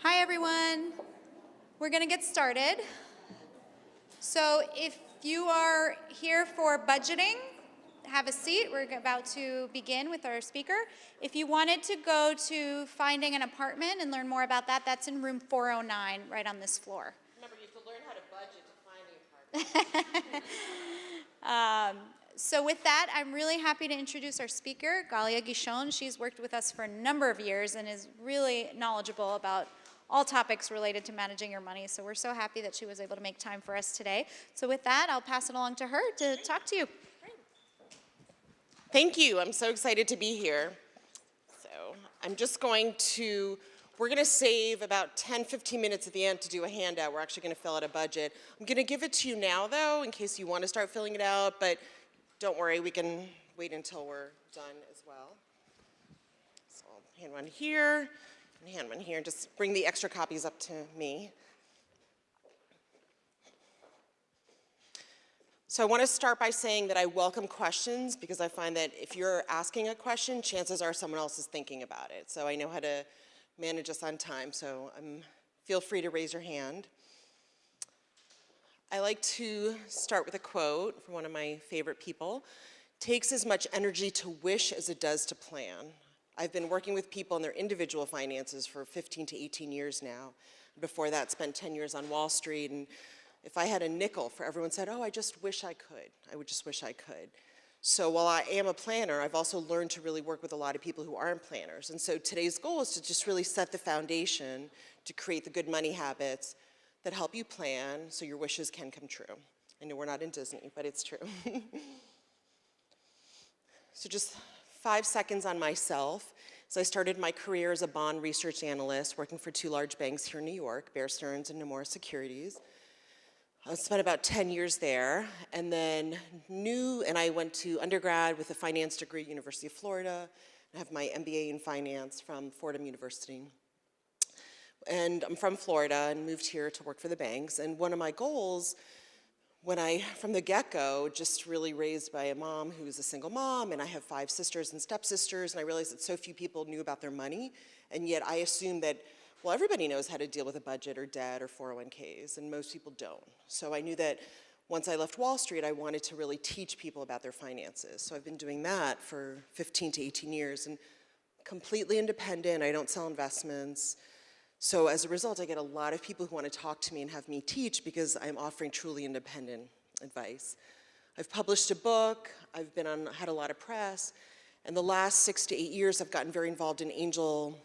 Hi, everyone. We're going to get started. So if you are here for budgeting, have a seat. We're about to begin with our speaker. If you wanted to go to finding an apartment and learn more about that, that's in room 409, right on this floor. Remember, you have to learn how to budget to find an apartment. So with that, I'm really happy to introduce our speaker, Galia Gichon. She's worked with us for a number of years and is really knowledgeable about all topics related to managing your money. So we're so happy that she was able to make time for us today. So with that, I'll pass it along to her to talk to you. Thank you. I'm so excited to be here. So I'm just going to, we're going to save about 10, 15 minutes at the end to do a handout. We're actually going to fill out a budget. I'm going to give it to you now, though, in case you want to start filling it out. But don't worry, we can wait until we're done as well. So I'll hand one here and hand one here. Just bring the extra copies up to me. So I want to start by saying that I welcome questions because I find that if you're asking a question, chances are someone else is thinking about it. So I know how to manage us on time, so feel free to raise your hand. I like to start with a quote from one of my favorite people. Takes as much energy to wish as it does to plan. I've been working with people in their individual finances for 15 to 18 years now. Before that, spent 10 years on Wall Street, and if I had a nickel for everyone said, oh, I just wish I could. I would just wish I could. So while I am a planner, I've also learned to really work with a lot of people who aren't planners. And so today's goal is to just really set the foundation to create the good money habits that help you plan so your wishes can come true. I know we're not in Disney, but it's true. So just 5 seconds on myself. So I started my career as a bond research analyst working for 2 large banks here in New York, Bear Stearns and Nomura Securities. I spent about 10 years there, and then I went to undergrad with a finance degree at University of Florida. I have my MBA in finance from Fordham University. And I'm from Florida and moved here to work for the banks. And one of my goals, from the get-go, just really raised by a mom who was a single mom, and I have 5 sisters and stepsisters, and I realized that so few people knew about their money, and yet I assumed that well, everybody knows how to deal with a budget or debt or 401ks, and most people don't. So I knew that once I left Wall Street, I wanted to really teach people about their finances. So I've been doing that for 15 to 18 years, and completely independent. I don't sell investments. So as a result, I get a lot of people who want to talk to me and have me teach because I'm offering truly independent advice. I've published a book. I've had a lot of press. And the last 6 to 8 years, I've gotten very involved in angel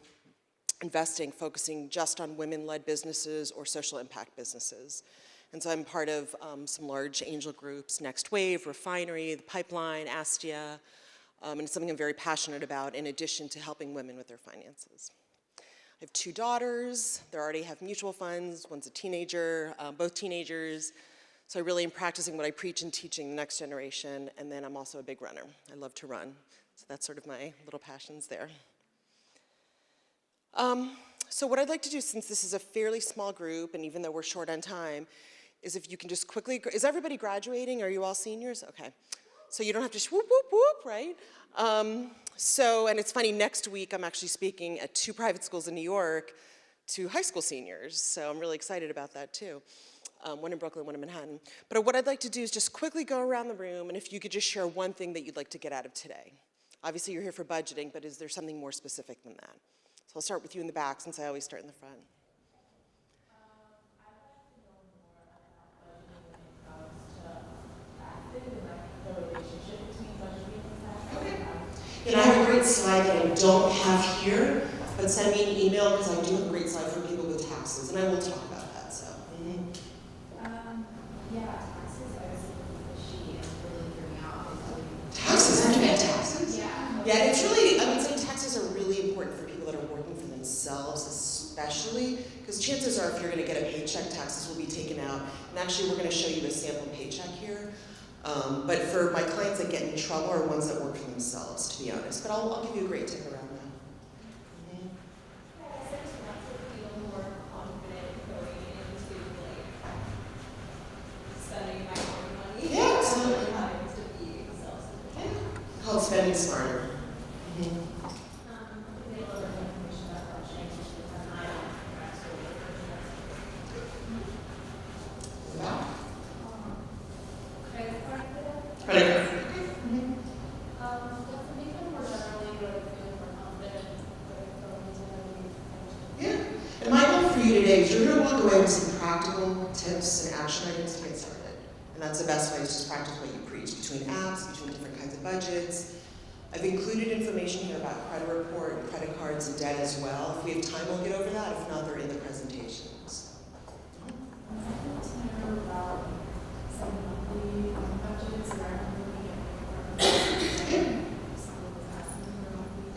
investing, focusing just on women-led businesses or social impact businesses. And so I'm part of some large angel groups, Next Wave, Refinery, The Pipeline, Astia, and it's something I'm very passionate about in addition to helping women with their finances. I have 2 daughters. They already have mutual funds. One's a teenager, both teenagers. So I really am practicing what I preach and teaching the next generation, and then I'm also a big runner. I love to run. So that's sort of my little passions there. So what I'd like to do, since this is a fairly small group, and even though we're short on time, is if you can just quickly, is everybody graduating? Are you all seniors? Okay. So you don't have to whoop, whoop, whoop, right? And it's funny, next week I'm actually speaking at 2 private schools in New York to high school seniors, so I'm really excited about that too. One in Brooklyn, one in Manhattan. But what I'd like to do is just quickly go around the room, and if you could just share one thing that you'd like to get out of today. Obviously you're here for budgeting, but is there something more specific than that? So I'll start with you in the back since I always start in the front. I'd like to know more about budgeting when it comes to the relationship between budgeting and taxes. And I have a great slide that I don't have here, but send me an email because I do have a great slide for people with taxes, and I will talk about that. So. Yeah, taxes. I was looking at the sheet and really figuring out. Taxes? Aren't you bad taxes? Yeah. Yeah, it's really. I would say taxes are really important for people that are working for themselves, especially because chances are, if you're going to get a paycheck, taxes will be taken out. And actually, we're going to show you a sample paycheck here. But for my clients that get in trouble are ones that work for themselves, to be honest. But I'll give you a great tip around that. I just want to feel more confident going into spending my own money. Yeah, absolutely. Having to be self-sufficient. Called spending smarter. A little bit of information about budgeting, which is Credit card. Does it make them more generally really feel more confident with going into Yeah. And my goal for you today is you're going to walk away with some practical tips and action items to get started. And that's the best way, is just practice what you preach, between apps, between different kinds of budgets. I've included information here about credit report, credit cards, and debt as well. If we have time, we'll get over that. If not, they're in the presentations.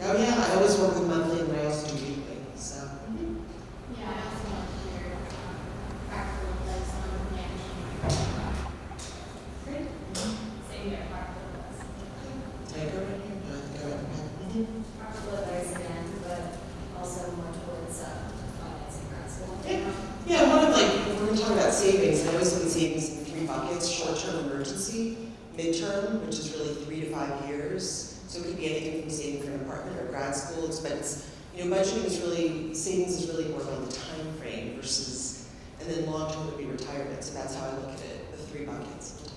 Oh yeah, I always work with monthly and I also do weekly, so. Yeah, I also want to hear practical advice on managing. Great. Same here, practical advice. Take her in here. Go ahead. Practical advice again, but also more towards financing grad school. Yeah, one of if we're going to talk about savings, I always look at savings in 3 buckets: short-term emergency, midterm, which is really 3 to 5 years. So it could be anything from saving for an apartment or grad school expense. Budgeting is really, savings is really more on the time frame versus, and then long-term would be retirement. So that's how I look at it, the 3 buckets.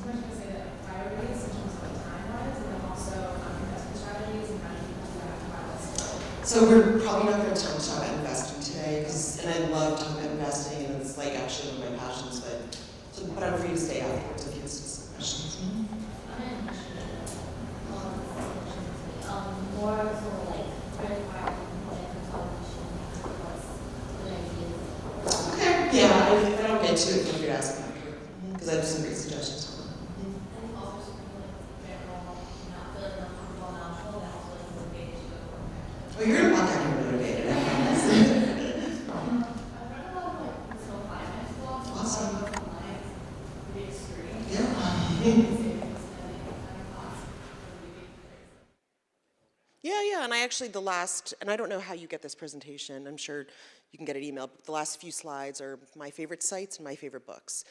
I'm going to say that priorities in terms of time-wise, and then also investment strategies and how you can do that while So we're probably not going to have time to talk about investing today, and I love talking about investing, and it's actually one of my passions, but I'm free to stay afterwards if you have some questions. More for credit card and consolidation, what's good ideas. Okay, yeah, if I don't get to it, feel free to ask me after, because I have some great suggestions. And also just general, not feeling uncomfortable, knowledgeable, and also motivated to go forward. Oh, you're going to walk out here motivated, I promise. I've read a lot of personal finance books. Awesome. Online, pretty extreme. Yeah. Yeah, and I actually, and I don't know how you get this presentation, I'm sure you can get it emailed, but the last few slides are my favorite sites and my favorite books.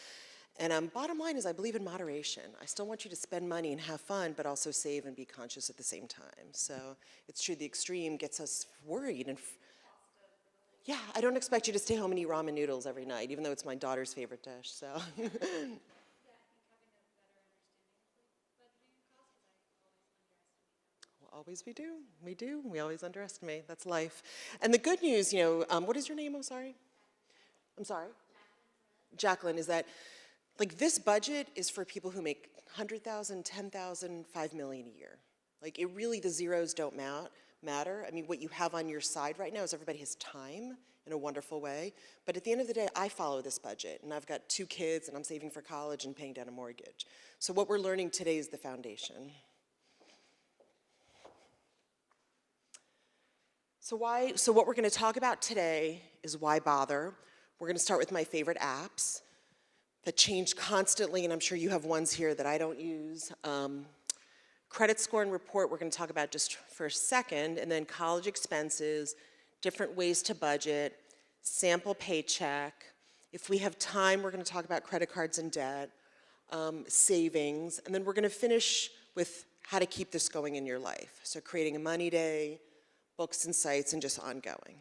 And bottom line is I believe in moderation. I still want you to spend money and have fun, but also save and be conscious at the same time. So it's true, the extreme gets us worried. And yeah, I don't expect you to stay home and eat ramen noodles every night, even though it's my daughter's favorite dish, so. Always we do, we always underestimate, that's life. And the good news, what is your name, I'm sorry? Jacqueline, is that, this budget is for people who make 100,000, 10,000, 5 million a year. It really, the zeros don't matter. I mean, what you have on your side right now is everybody has time in a wonderful way, but at the end of the day, I follow this budget, and I've got 2 kids, and I'm saving for college and paying down a mortgage. So what we're learning today is the foundation. So what we're going to talk about today is why bother. We're going to start with my favorite apps that change constantly, and I'm sure you have ones here that I don't use. Credit score and report we're going to talk about just for a second, and then college expenses, different ways to budget, sample Paycheck. If we have time, we're going to talk about credit cards and debt, savings, and then we're going to finish with how to keep this going in your life. So creating a money day, books and sites, and just ongoing.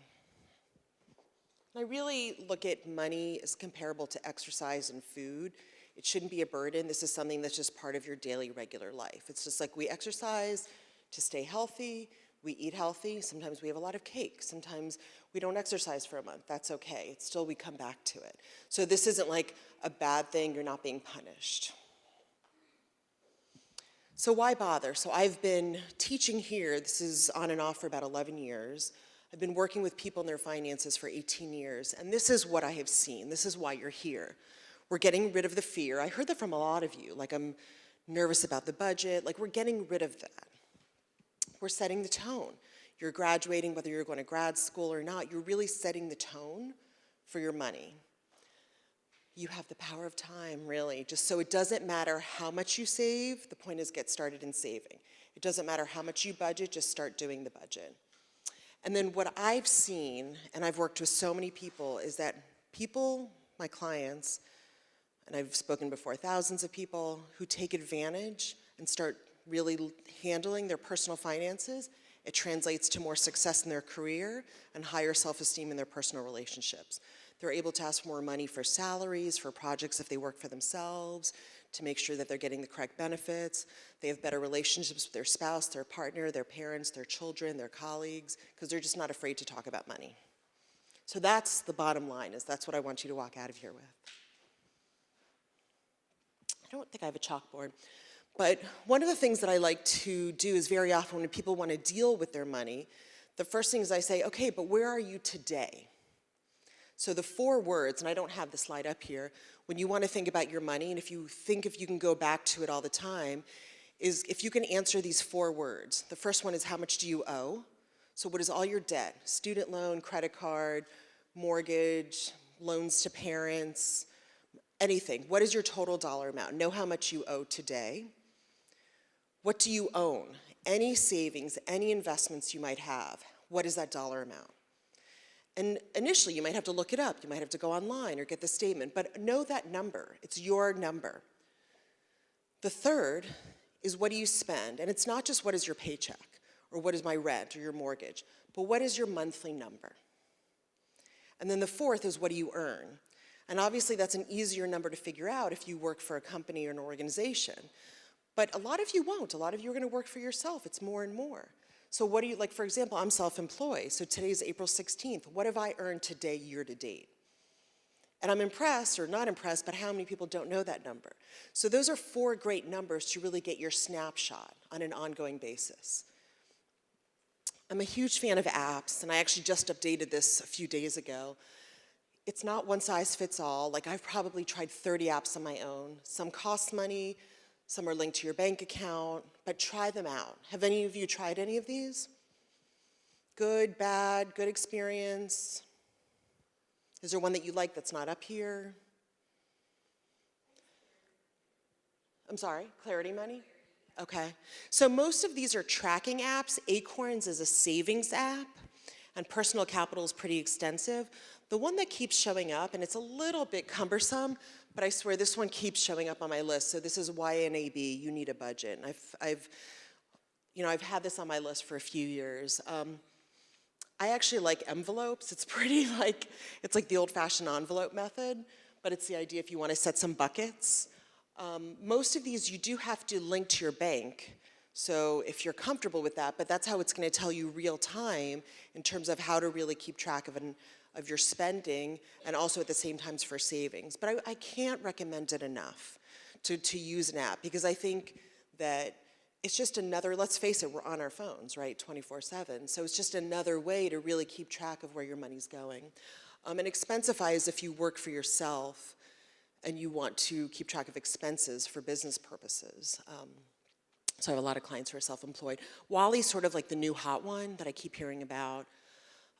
I really look at money as comparable to exercise and food. It shouldn't be a burden. This is something that's just part of your daily, regular life. It's just like we exercise to stay healthy, we eat healthy, sometimes we have a lot of cake, sometimes we don't exercise for a month, that's okay. It's still, we come back to it. So this isn't like a bad thing, you're not being punished. So why bother? So I've been teaching here, this is on and off for about 11 years. I've been working with people in their finances for 18 years, and this is what I have seen. This is why you're here. We're getting rid of the fear. I heard that from a lot of you, I'm nervous about the budget, we're getting rid of that. We're setting the tone. You're graduating, whether you're going to grad school or not, you're really setting the tone for your money. You have the power of time, really. Just so it doesn't matter how much you save, the point is get started in saving. It doesn't matter how much you budget, just start doing the budget. And then what I've seen, and I've worked with so many people, is that people, my clients, and I've spoken before, thousands of people who take advantage and start really handling their personal finances, it translates to more success in their career and higher self-esteem in their personal relationships. They're able to ask for more money for salaries, for projects if they work for themselves, to make sure that they're getting the correct benefits. They have better relationships with their spouse, their partner, their parents, their children, their colleagues, because they're just not afraid to talk about money. So that's the bottom line, is that's what I want you to walk out of here with. I don't think I have a chalkboard, but one of the things that I like to do is very often when people want to deal with their money, the first thing is I say, okay, but where are you today? So the 4 words, and I don't have the slide up here, when you want to think about your money, and if you can go back to it all the time, is if you can answer these 4 words. The first one is, how much do you owe? So what is all your debt? Student loan, credit card, mortgage, loans to parents, anything. What is your total dollar amount? Know how much you owe today. What do you own? Any savings, any investments you might have, what is that dollar amount? And initially, you might have to look it up. You might have to go online or get the statement, but know that number. It's your number. The third is, what do you spend? And it's not just what is your paycheck or what is my rent or your mortgage, but what is your monthly number? And then the fourth is, what do you earn? And obviously, that's an easier number to figure out if you work for a company or an organization. But a lot of you won't. A lot of you are going to work for yourself. It's more and more. So what do you, like for example, I'm self-employed. So today's April 16th. What have I earned today, year to date? And I'm impressed, or not impressed, but how many people don't know that number? So those are 4 great numbers to really get your snapshot on an ongoing basis. I'm a huge fan of apps, and I actually just updated this a few days ago. It's not one size fits all. Like, I've probably tried 30 apps on my own. Some cost money, some are linked to your bank account, but try them out. Have any of you tried any of these? Good, bad, good experience? Is there one that you like that's not up here? I'm sorry, Clarity Money? Okay. So most of these are tracking apps. Acorns is a savings app, and Personal Capital is pretty extensive. The one that keeps showing up, and it's a little bit cumbersome, but I swear this one keeps showing up on my list. So this is YNAB, You Need a Budget. And I've had this on my list for a few years. I actually like envelopes. It's pretty it's like the old-fashioned envelope method, but it's the idea if you want to set some buckets. Most of these you do have to link to your bank, so if you're comfortable with that, but that's how it's going to tell you real time in terms of how to really keep track of your spending, and also at the same time for savings. But I can't recommend it enough to use an app, because I think that it's just another, let's face it, we're on our phones, right, 24/7. So it's just another way to really keep track of where your money's going. And Expensify is if you work for yourself and you want to keep track of expenses for business purposes. So I have a lot of clients who are self-employed. Wally's sort of like the new hot one that I keep hearing about.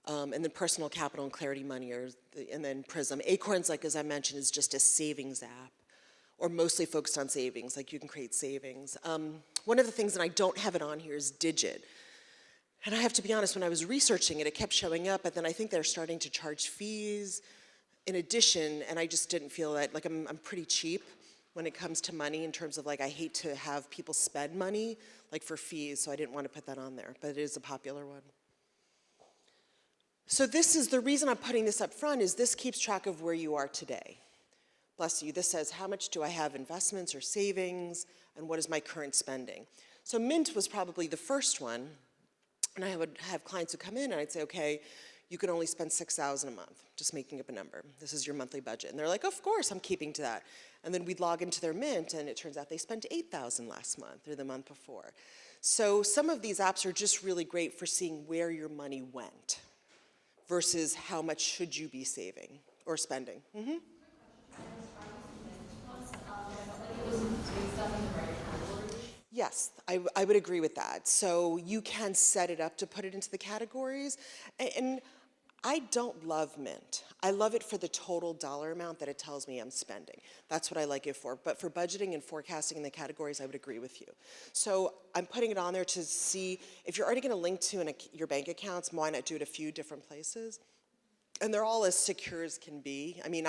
And then Personal Capital and Clarity Money, and then Prism. Acorns, like as I mentioned, is just a savings app, or mostly focused on savings, like you can create savings. One of the things, and I don't have it on here, is Digit. And I have to be honest, when I was researching it, it kept showing up, but then I think they're starting to charge fees in addition, and I just didn't feel that, like I'm pretty cheap when it comes to money in terms of like, I hate to have people spend money like for fees, so I didn't want to put that on there, but it is a popular one. So this is, the reason I'm putting this up front is this keeps track of where you are today. Bless you, this says how much do I have investments or savings, and what is my current spending. So Mint was probably the first one, and I would have clients who come in and I'd say, okay, you can only spend $6,000 a month, just making up a number. This is your monthly budget. And they're like, of course, I'm keeping to that. And then we'd log into their Mint, and it turns out they spent $8,000 last month or the month before. So some of these apps are just really great for seeing where your money went versus how much should you be saving or spending. Mm-hmm. Yes, I would agree with that. So you can set it up to put it into the categories. And I don't love Mint. I love it for the total dollar amount that it tells me I'm spending. That's what I like it for. But for budgeting and forecasting in the categories, I would agree with you. So I'm putting it on there to see, if you're already going to link to your bank accounts, why not do it a few different places? And they're all as secure as can be. I mean,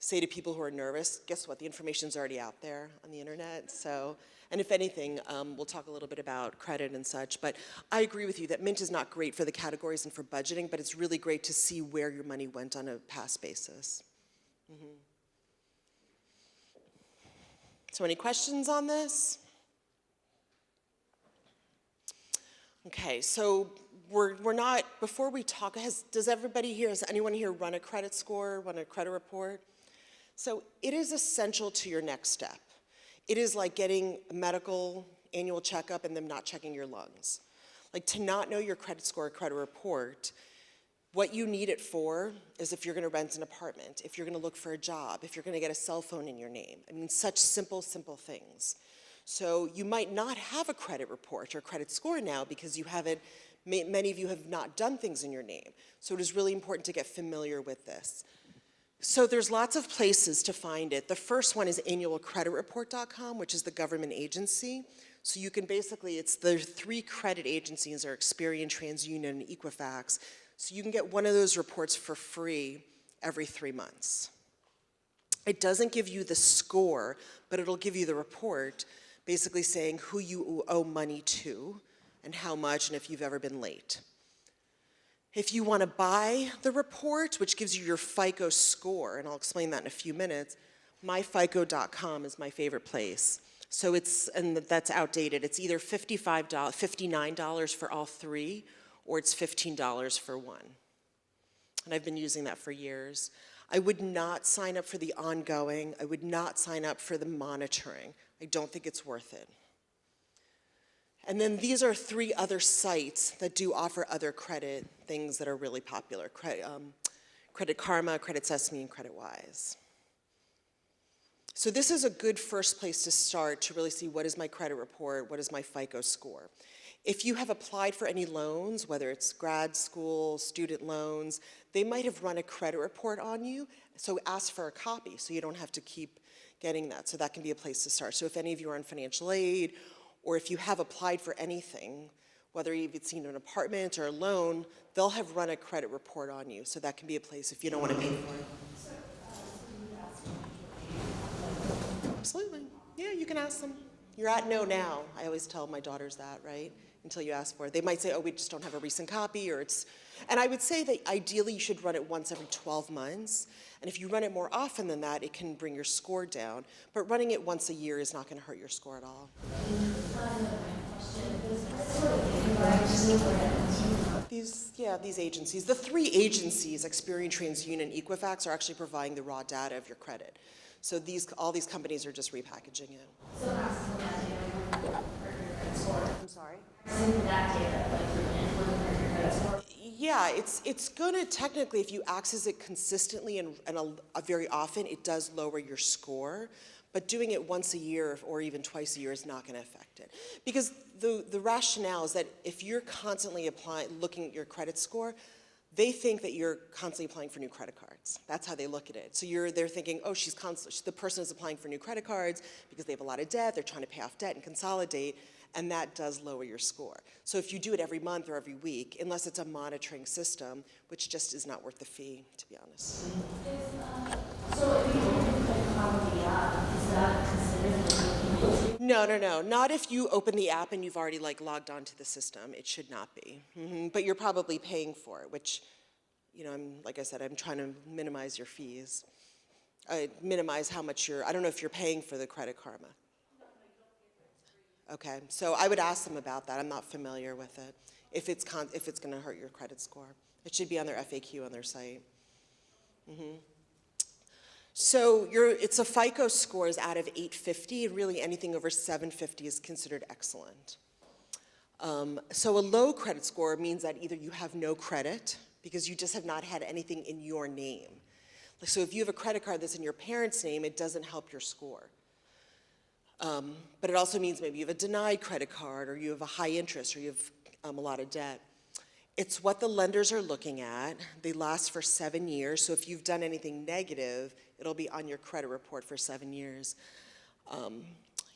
say to people who are nervous, guess what, the information's already out there on the internet. So, and if anything, we'll talk a little bit about credit and such, but I agree with you that Mint is not great for the categories and for budgeting, but it's really great to see where your money went on a past basis. So any questions on this? Okay, so we're not, before we talk, does everybody here, has anyone here run a credit score, run a credit report? So it is essential to your next step. It is like getting a medical annual checkup and them not checking your lungs. Like, to not know your credit score or credit report, what you need it for is if you're gonna rent an apartment, if you're gonna look for a job, if you're gonna get a cell phone in your name. I mean, such simple, simple things. So you might not have a credit report or credit score now because you haven't, many of you have not done things in your name. So it is really important to get familiar with this. So there's lots of places to find it. The first one is annualcreditreport.com, which is the government agency. So you can basically, it's the 3 credit agencies are Experian, TransUnion, and Equifax. So you can get one of those reports for free every 3 months. It doesn't give you the score, but it'll give you the report, basically saying who you owe money to and how much and if you've ever been late. If you want to buy the report, which gives you your FICO score, and I'll explain that in a few minutes, myfico.com is my favorite place. So and that's outdated. It's either $59 for all 3, or it's $15 for 1. And I've been using that for years. I would not sign up for the ongoing. I would not sign up for the monitoring. I don't think it's worth it. And then these are 3 other sites that do offer other credit things that are really popular. Credit Karma, Credit Sesame, and Credit Wise. So this is a good first place to start to really see what is my credit report, what is my FICO score. If you have applied for any loans, whether it's grad school, student loans, they might have run a credit report on you, so ask for a copy so you don't have to keep getting that. So that can be a place to start. So if any of you are on financial aid, or if you have applied for anything, whether you've seen an apartment or a loan, they'll have run a credit report on you. So that can be a place if you don't want to pay for it. Absolutely. Yeah, you can ask them. You're at no now. I always tell my daughters that, right? Until you ask for it. They might say, oh, we just don't have a recent copy, or it's, and I would say that ideally you should run it once every 12 months. And if you run it more often than that, it can bring your score down. But running it once a year is not going to hurt your score at all. These agencies, the 3 agencies, Experian, TransUnion, and Equifax, are actually providing the raw data of your credit. So all these companies are just repackaging it. I'm sorry? Yeah, it's gonna technically, if you access it consistently and very often, it does lower your score. But doing it once a year or even twice a year is not gonna affect it. Because the rationale is that if you're constantly looking at your credit score, they think that you're constantly applying for new credit cards. That's how they look at it. So they're thinking, oh, the person is applying for new credit cards because they have a lot of debt, they're trying to pay off debt and consolidate, and that does lower your score. So if you do it every month or every week, unless it's a monitoring system, which just is not worth the fee, to be honest. So if you open the app, is that considered? No. Not if you open the app and you've already logged onto the system. It should not be. But you're probably paying for it, which, like I said, I'm trying to minimize your fees. Minimize how much I don't know if you're paying for the Credit Karma. Okay, so I would ask them about that. I'm not familiar with it. If it's going to hurt your credit score, it should be on their FAQ on their site. So it's a FICO score is out of 850, and really anything over 750 is considered excellent. So a low credit score means that either you have no credit because you just have not had anything in your name. So if you have a credit card that's in your parents' name, it doesn't help your score. But it also means maybe you have a denied credit card, or you have a high interest, or you have a lot of debt. It's what the lenders are looking at. They last for 7 years, so if you've done anything negative, it'll be on your credit report for 7 years.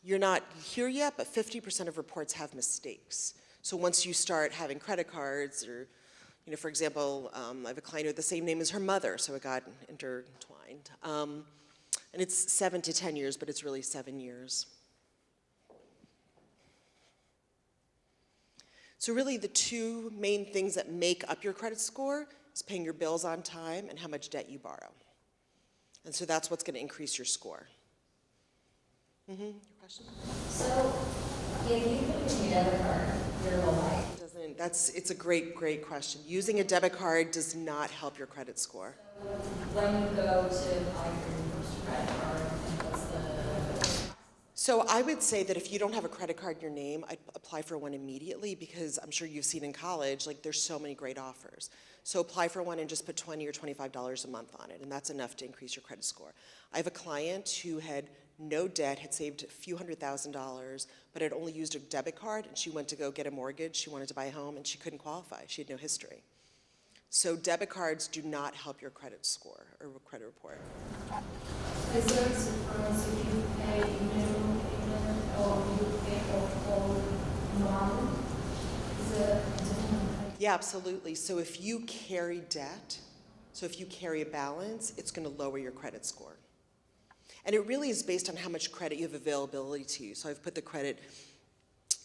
You're not here yet, but 50% of reports have mistakes. So once you start having credit cards, or, for example, I have a client with the same name as her mother, so it got intertwined. And it's 7 to 10 years, but it's really 7 years. So really the two main things that make up your credit score is paying your bills on time and how much debt you borrow. And so that's what's going to increase your score. Your question? So, if you put in your debit card your whole life, It's a great question. Using a debit card does not help your credit score. when you go to apply for your first credit card, what's the... So I would say that if you don't have a credit card in your name, I'd apply for one immediately, because I'm sure you've seen in college, like, there's so many great offers. So apply for one and just put $20 or $25 a month on it, and that's enough to increase your credit score. I have a client who had no debt, had saved a few $100,000, but had only used a debit card, and she went to go get a mortgage. She wanted to buy a home, and she couldn't qualify. She had no history. So debit cards do not help your credit score or credit report. Is there a difference if you pay minimum payment or you pay for full amount? Is there a difference? Yeah, absolutely. So if you carry debt, so if you carry a balance, it's going to lower your credit score. And it really is based on how much credit you have availability to you. So I've put the credit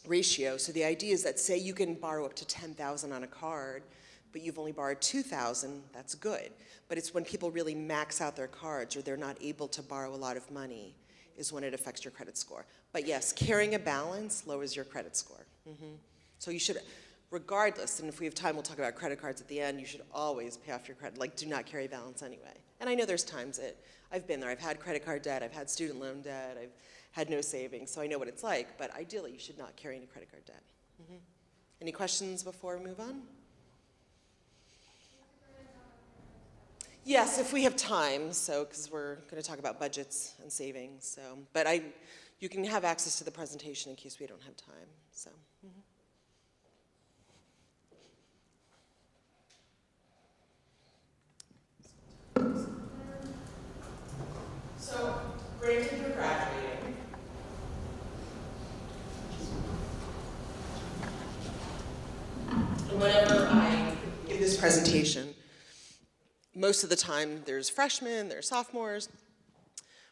ratio. So the idea is that, say you can borrow up to $10,000 on a card, but you've only borrowed $2,000, that's good. But it's when people really max out their cards or they're not able to borrow a lot of money is when it affects your credit score. But yes, carrying a balance lowers your credit score. So you should, regardless, and if we have time, we'll talk about credit cards at the end, you should always pay off your credit, like, do not carry a balance anyway. And I know there's times that I've been there. I've had credit card debt, I've had student loan debt, I've had no savings, so I know what it's like, but ideally you should not carry any credit card debt. Any questions before we move on? Yes, if we have time, so, because we're going to talk about budgets and savings, so, but you can have access to the presentation in case we don't have time, so. So, granted you're graduating, and whenever I give this presentation, most of the time there's freshmen, there's sophomores,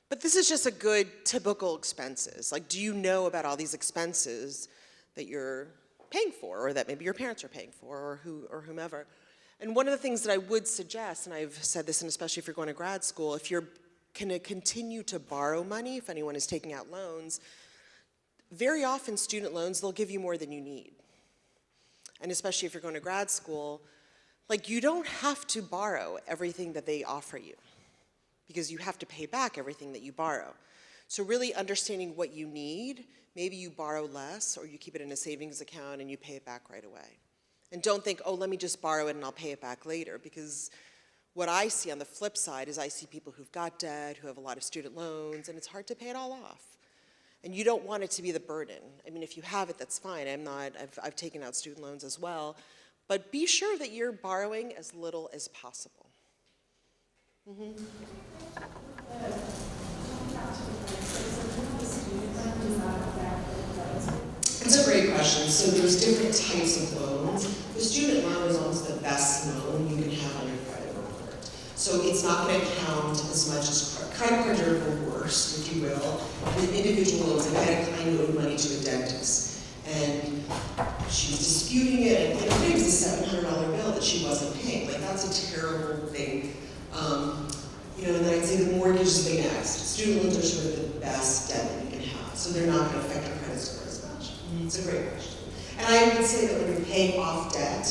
but this is just a good typical expenses. Like, do you know about all these expenses that you're paying for, or that maybe your parents are paying for, or whomever? And one of the things that I would suggest, and I've said this, and especially if you're going to grad school, if you're going to continue to borrow money, if anyone is taking out loans, very often student loans, they'll give you more than you need. And especially if you're going to grad school, like, you don't have to borrow everything that they offer you, because you have to pay back everything that you borrow. So really understanding what you need, maybe you borrow less, or you keep it in a savings account and you pay it back right away. And don't think, oh, let me just borrow it and I'll pay it back later, because what I see on the flip side is I see people who've got debt, who have a lot of student loans, and it's hard to pay it all off. And you don't want it to be the burden. I mean, if you have it, that's fine. I've taken out student loans as well. But be sure that you're borrowing as little as possible. That's a great question. So there's different types of loans. The student loan is almost the best loan you can have on your credit report. So it's not going to count as much as credit cards are the worst, if you will. And individual loans, like I had a client who owed money to a dentist, and she was disputing it, and it was a $700 bill that she wasn't paying. Like, that's a terrible thing. And then I'd say the mortgage is the next. Student loans are sort of the best debt that you can have, so they're not going to affect your credit score as much. It's a great question. And I would say that when you're paying off debt,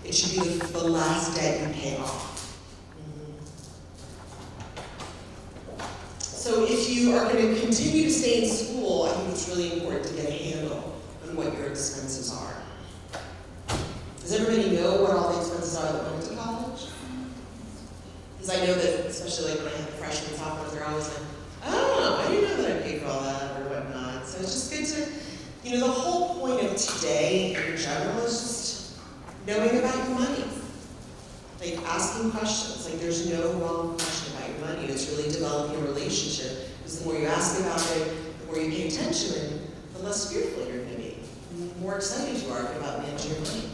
it should be the last debt you pay off. So if you are going to continue to stay in school, I think it's really important to get a handle on what your expenses are. Does everybody know what all the expenses are that went to college? Because I know that, especially like when I have the freshmen and sophomores, they're always like, oh, I didn't know that I paid for all that or whatnot. So it's just good to, the whole point of today in general is just knowing about your money. Like, asking questions. Like, there's no wrong question about your money. It's really developing a relationship. Because the more you ask about it, the more you pay attention to it, the less fearful you're going to be. The more excited you are about managing your money.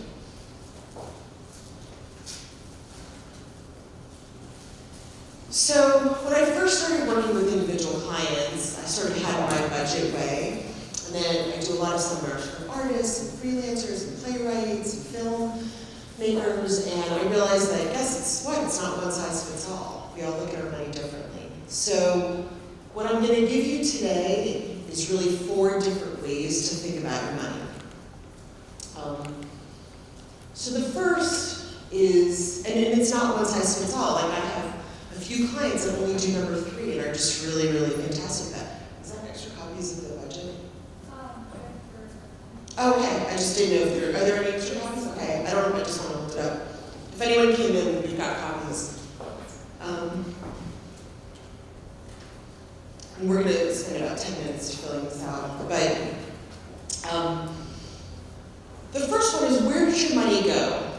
So when I first started working with individuals, clients, I sort of had my budget way. And then I do a lot of seminars for artists and freelancers and playwrights and film makers, and I realized that I guess it's not one size fits all. We all look at our money differently. So what I'm going to give you today is really 4 different ways to think about your money. So the first is, and it's not one size fits all. Like I have a few clients that only do number 3 and are just really, really fantastic at that. Is that extra copies of the budget? Okay, I just didn't know if are there any extra copies? Okay, I don't know, I just want to look it up. If anyone came in, you've got copies. And we're going to spend about 10 minutes filling this out. But the first one is, where does your money go?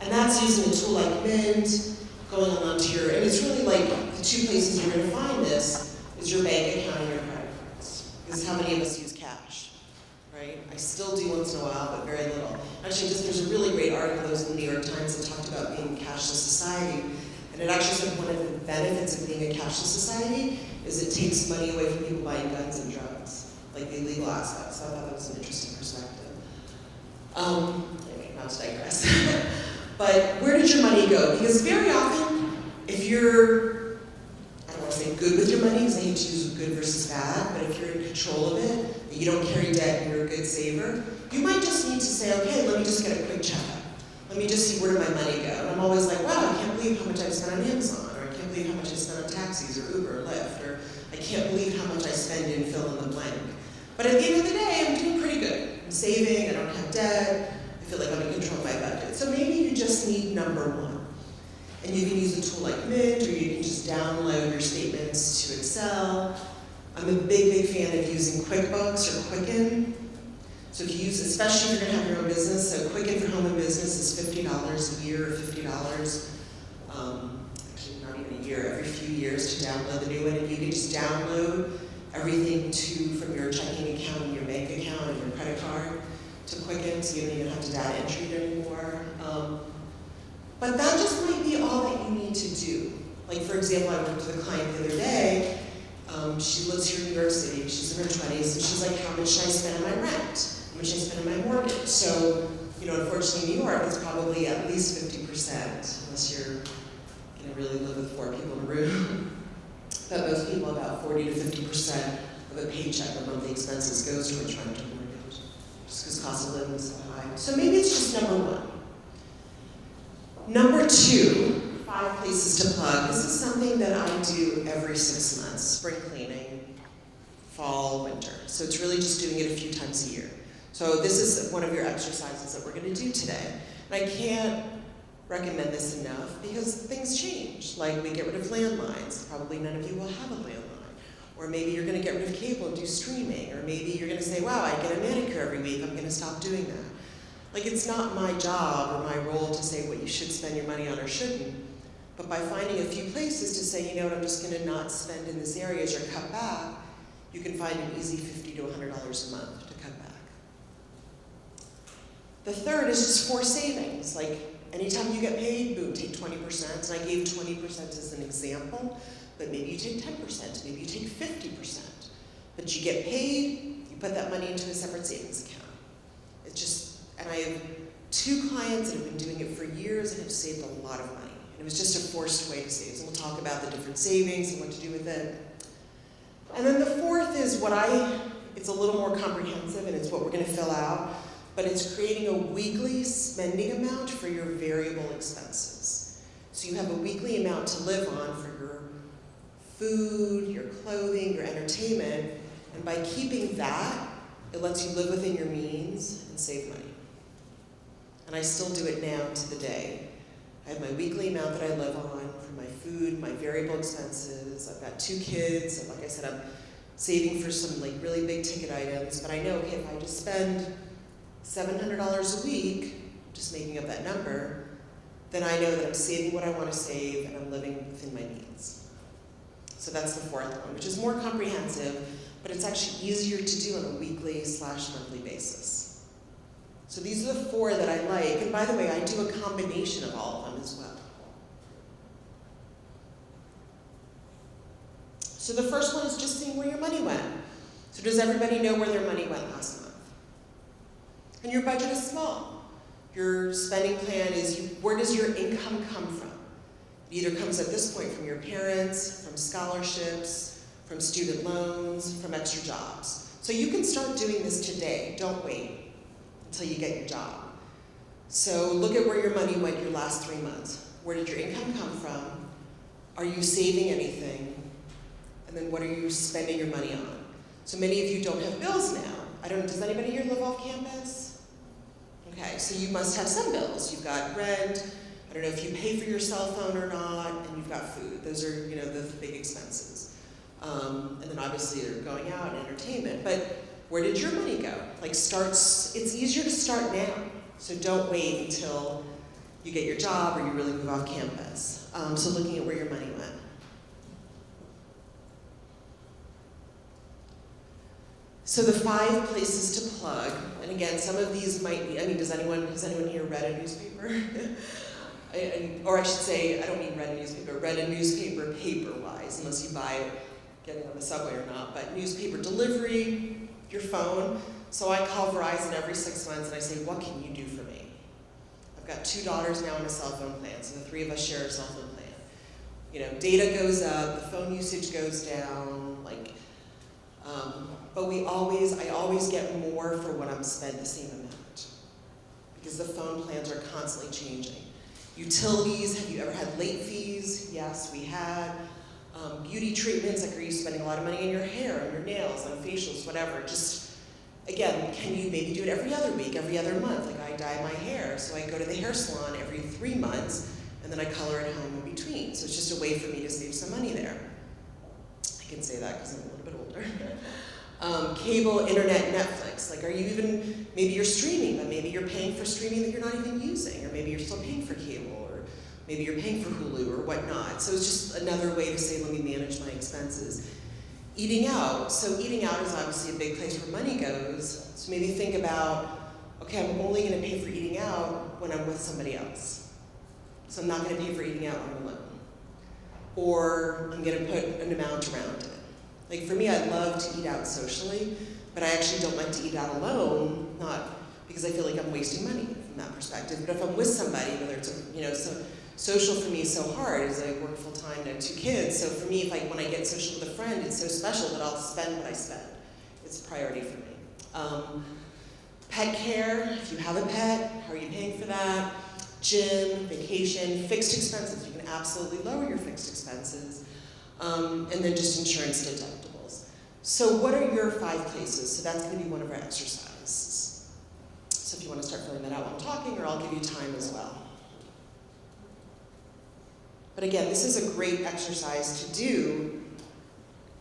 And that's using a tool like Mint, going onto your, and it's really like the 2 places you're going to find this is your bank account and your credit cards. Because how many of us use cash, right? I still do once in a while, but very little. Actually, there's a really great article that was in the New York Times that talked about being a cashless society. And it actually said one of the benefits of being a cashless society is it takes money away from people buying guns and drugs, like the illegal aspects. So I thought that was an interesting perspective. Anyway, not to digress. But where did your money go? Because very often, if you're, I don't want to say good with your money, because I hate to use good versus bad, but if you're in control of it, that you don't carry debt and you're a good saver, you might just need to say, okay, let me just get a quick checkup. Let me just see, where did my money go? And I'm always like, wow, I can't believe how much I spent on Amazon, or I can't believe how much I spent on taxis, or Uber, or Lyft, or I can't believe how much I spend in fill in the blank. But at the end of the day, I'm doing pretty good. I'm saving, I don't have debt, I feel like I'm in control of my budget. So maybe you just need number 1. And you can use a tool like Mint, or you can just download your statements to Excel. I'm a big, big fan of using QuickBooks or Quicken. So if you use, especially if you're going to have your own business, so Quicken for home and business is $50 a year, or $50, actually not even a year, every few years to download the new one. And you can just download everything from your checking account and your bank account and your credit card to Quicken, so you don't even have to data entry it anymore. But that just might be all that you need to do. Like, for example, I worked with a client the other day. She lives here in New York City. She's in her 20s, and she's like, how much should I spend on my rent? How much should I spend on my mortgage? So, unfortunately in New York, it's probably at least 50%, unless you're going to really live with 4 people in a room. But most people, about 40 to 50% of a paycheck or monthly expenses goes towards rent or mortgage, just because cost of living is so high. So maybe it's just number 1. Number 2, 5 places to plug. This is something that I do every 6 months, spring cleaning, fall, winter. So it's really just doing it a few times a year. So this is one of your exercises that we're going to do today. And I can't recommend this enough because things change. Like we get rid of landlines. Probably none of you will have a landline. Or maybe you're going to get rid of cable and do streaming. Or maybe you're going to say, wow, I get a manicure every week. I'm going to stop doing that. Like, it's not my job or my role to say what you should spend your money on or shouldn't. But by finding a few places to say, I'm just going to not spend in this area or cut back, you can find an easy $50 to $100 a month to cut back. The third is just for savings. Like, anytime you get paid, boom, take 20%. And I gave 20% as an example, but maybe you take 10%, maybe you take 50%. But you get paid, you put that money into a separate savings account. It's just, and I have 2 clients that have been doing it for years and have saved a lot of money. And it was just a forced way to save. So we'll talk about the different savings and what to do with it. And then the fourth is it's a little more comprehensive, and it's what we're going to fill out, but it's creating a weekly spending amount for your variable expenses. So you have a weekly amount to live on for your food, your clothing, your entertainment, and by keeping that, it lets you live within your means and save money. And I still do it now to the day. I have my weekly amount that I live on for my food, my variable expenses. I've got 2 kids, and like I said, I'm saving for some really big ticket items. But I know, okay, if I just spend $700 a week, just making up that number, then I know that I'm saving what I want to save and I'm living within my means. So that's the fourth one, which is more comprehensive, but it's actually easier to do on a weekly/monthly basis. So these are the 4 that I like. And by the way, I do a combination of all of them as well. So the first one is just seeing where your money went. So does everybody know where their money went last month? And your budget is small. Your spending plan is, where does your income come from? It either comes at this point from your parents, from scholarships, from student loans, from extra jobs. So you can start doing this today. Don't wait until you get your job. So look at where your money went your last 3 months. Where did your income come from? Are you saving anything? And then what are you spending your money on? So many of you don't have bills now. Does anybody here live off campus? Okay, so you must have some bills. You've got rent, I don't know if you pay for your cell phone or not, and you've got food. Those are, the big expenses. And then obviously you're going out and entertainment. But where did your money go? It's easier to start now. So don't wait until you get your job or you really move off campus. So looking at where your money went. So the 5 places to plug, and again, some of these might be, has anyone here read a newspaper? Or I should say, I don't mean read a newspaper, read a newspaper paper-wise, unless you buy it getting on the subway or not, but newspaper delivery, your phone. So I call Verizon every 6 months and I say, what can you do for me? I've got 2 daughters now on a cell phone plan, so the 3 of us share a cell phone plan. Data goes up, the phone usage goes down, but I always get more for what I'm spent the same amount, because the phone plans are constantly changing. Utilities, have you ever had late fees? Yes, we had. Beauty treatments, are you spending a lot of money on your hair, on your nails, on facials, whatever? Just, again, can you maybe do it every other week, every other month? Like I dye my hair, so I go to the hair salon every 3 months, and then I color at home in between. So it's just a way for me to save some money there. I can say that because I'm a little bit older. Cable, internet, Netflix. Are you even, maybe you're streaming, but maybe you're paying for streaming that you're not even using, or maybe you're still paying for cable, or maybe you're paying for Hulu or whatnot. So it's just another way to say, let me manage my expenses. Eating out. So eating out is obviously a big place where money goes. So maybe think about, okay, I'm only going to pay for eating out when I'm with somebody else. So I'm not going to pay for eating out when I'm alone. Or I'm going to put an amount around it. For me, I love to eat out socially, but I actually don't like to eat out alone, not because I feel like I'm wasting money from that perspective, but if I'm with somebody, whether it's, so social for me is so hard, as I work full time and I have 2 kids, so for me, when I get social with a friend, it's so special that I'll spend what I spend. It's a priority for me. Pet care, if you have a pet, how are you paying for that? Gym, vacation, fixed expenses, you can absolutely lower your fixed expenses. And then just insurance deductibles. So what are your 5 places? So that's going to be one of our exercises. So if you want to start filling that out while I'm talking, or I'll give you time as well. But again, this is a great exercise to do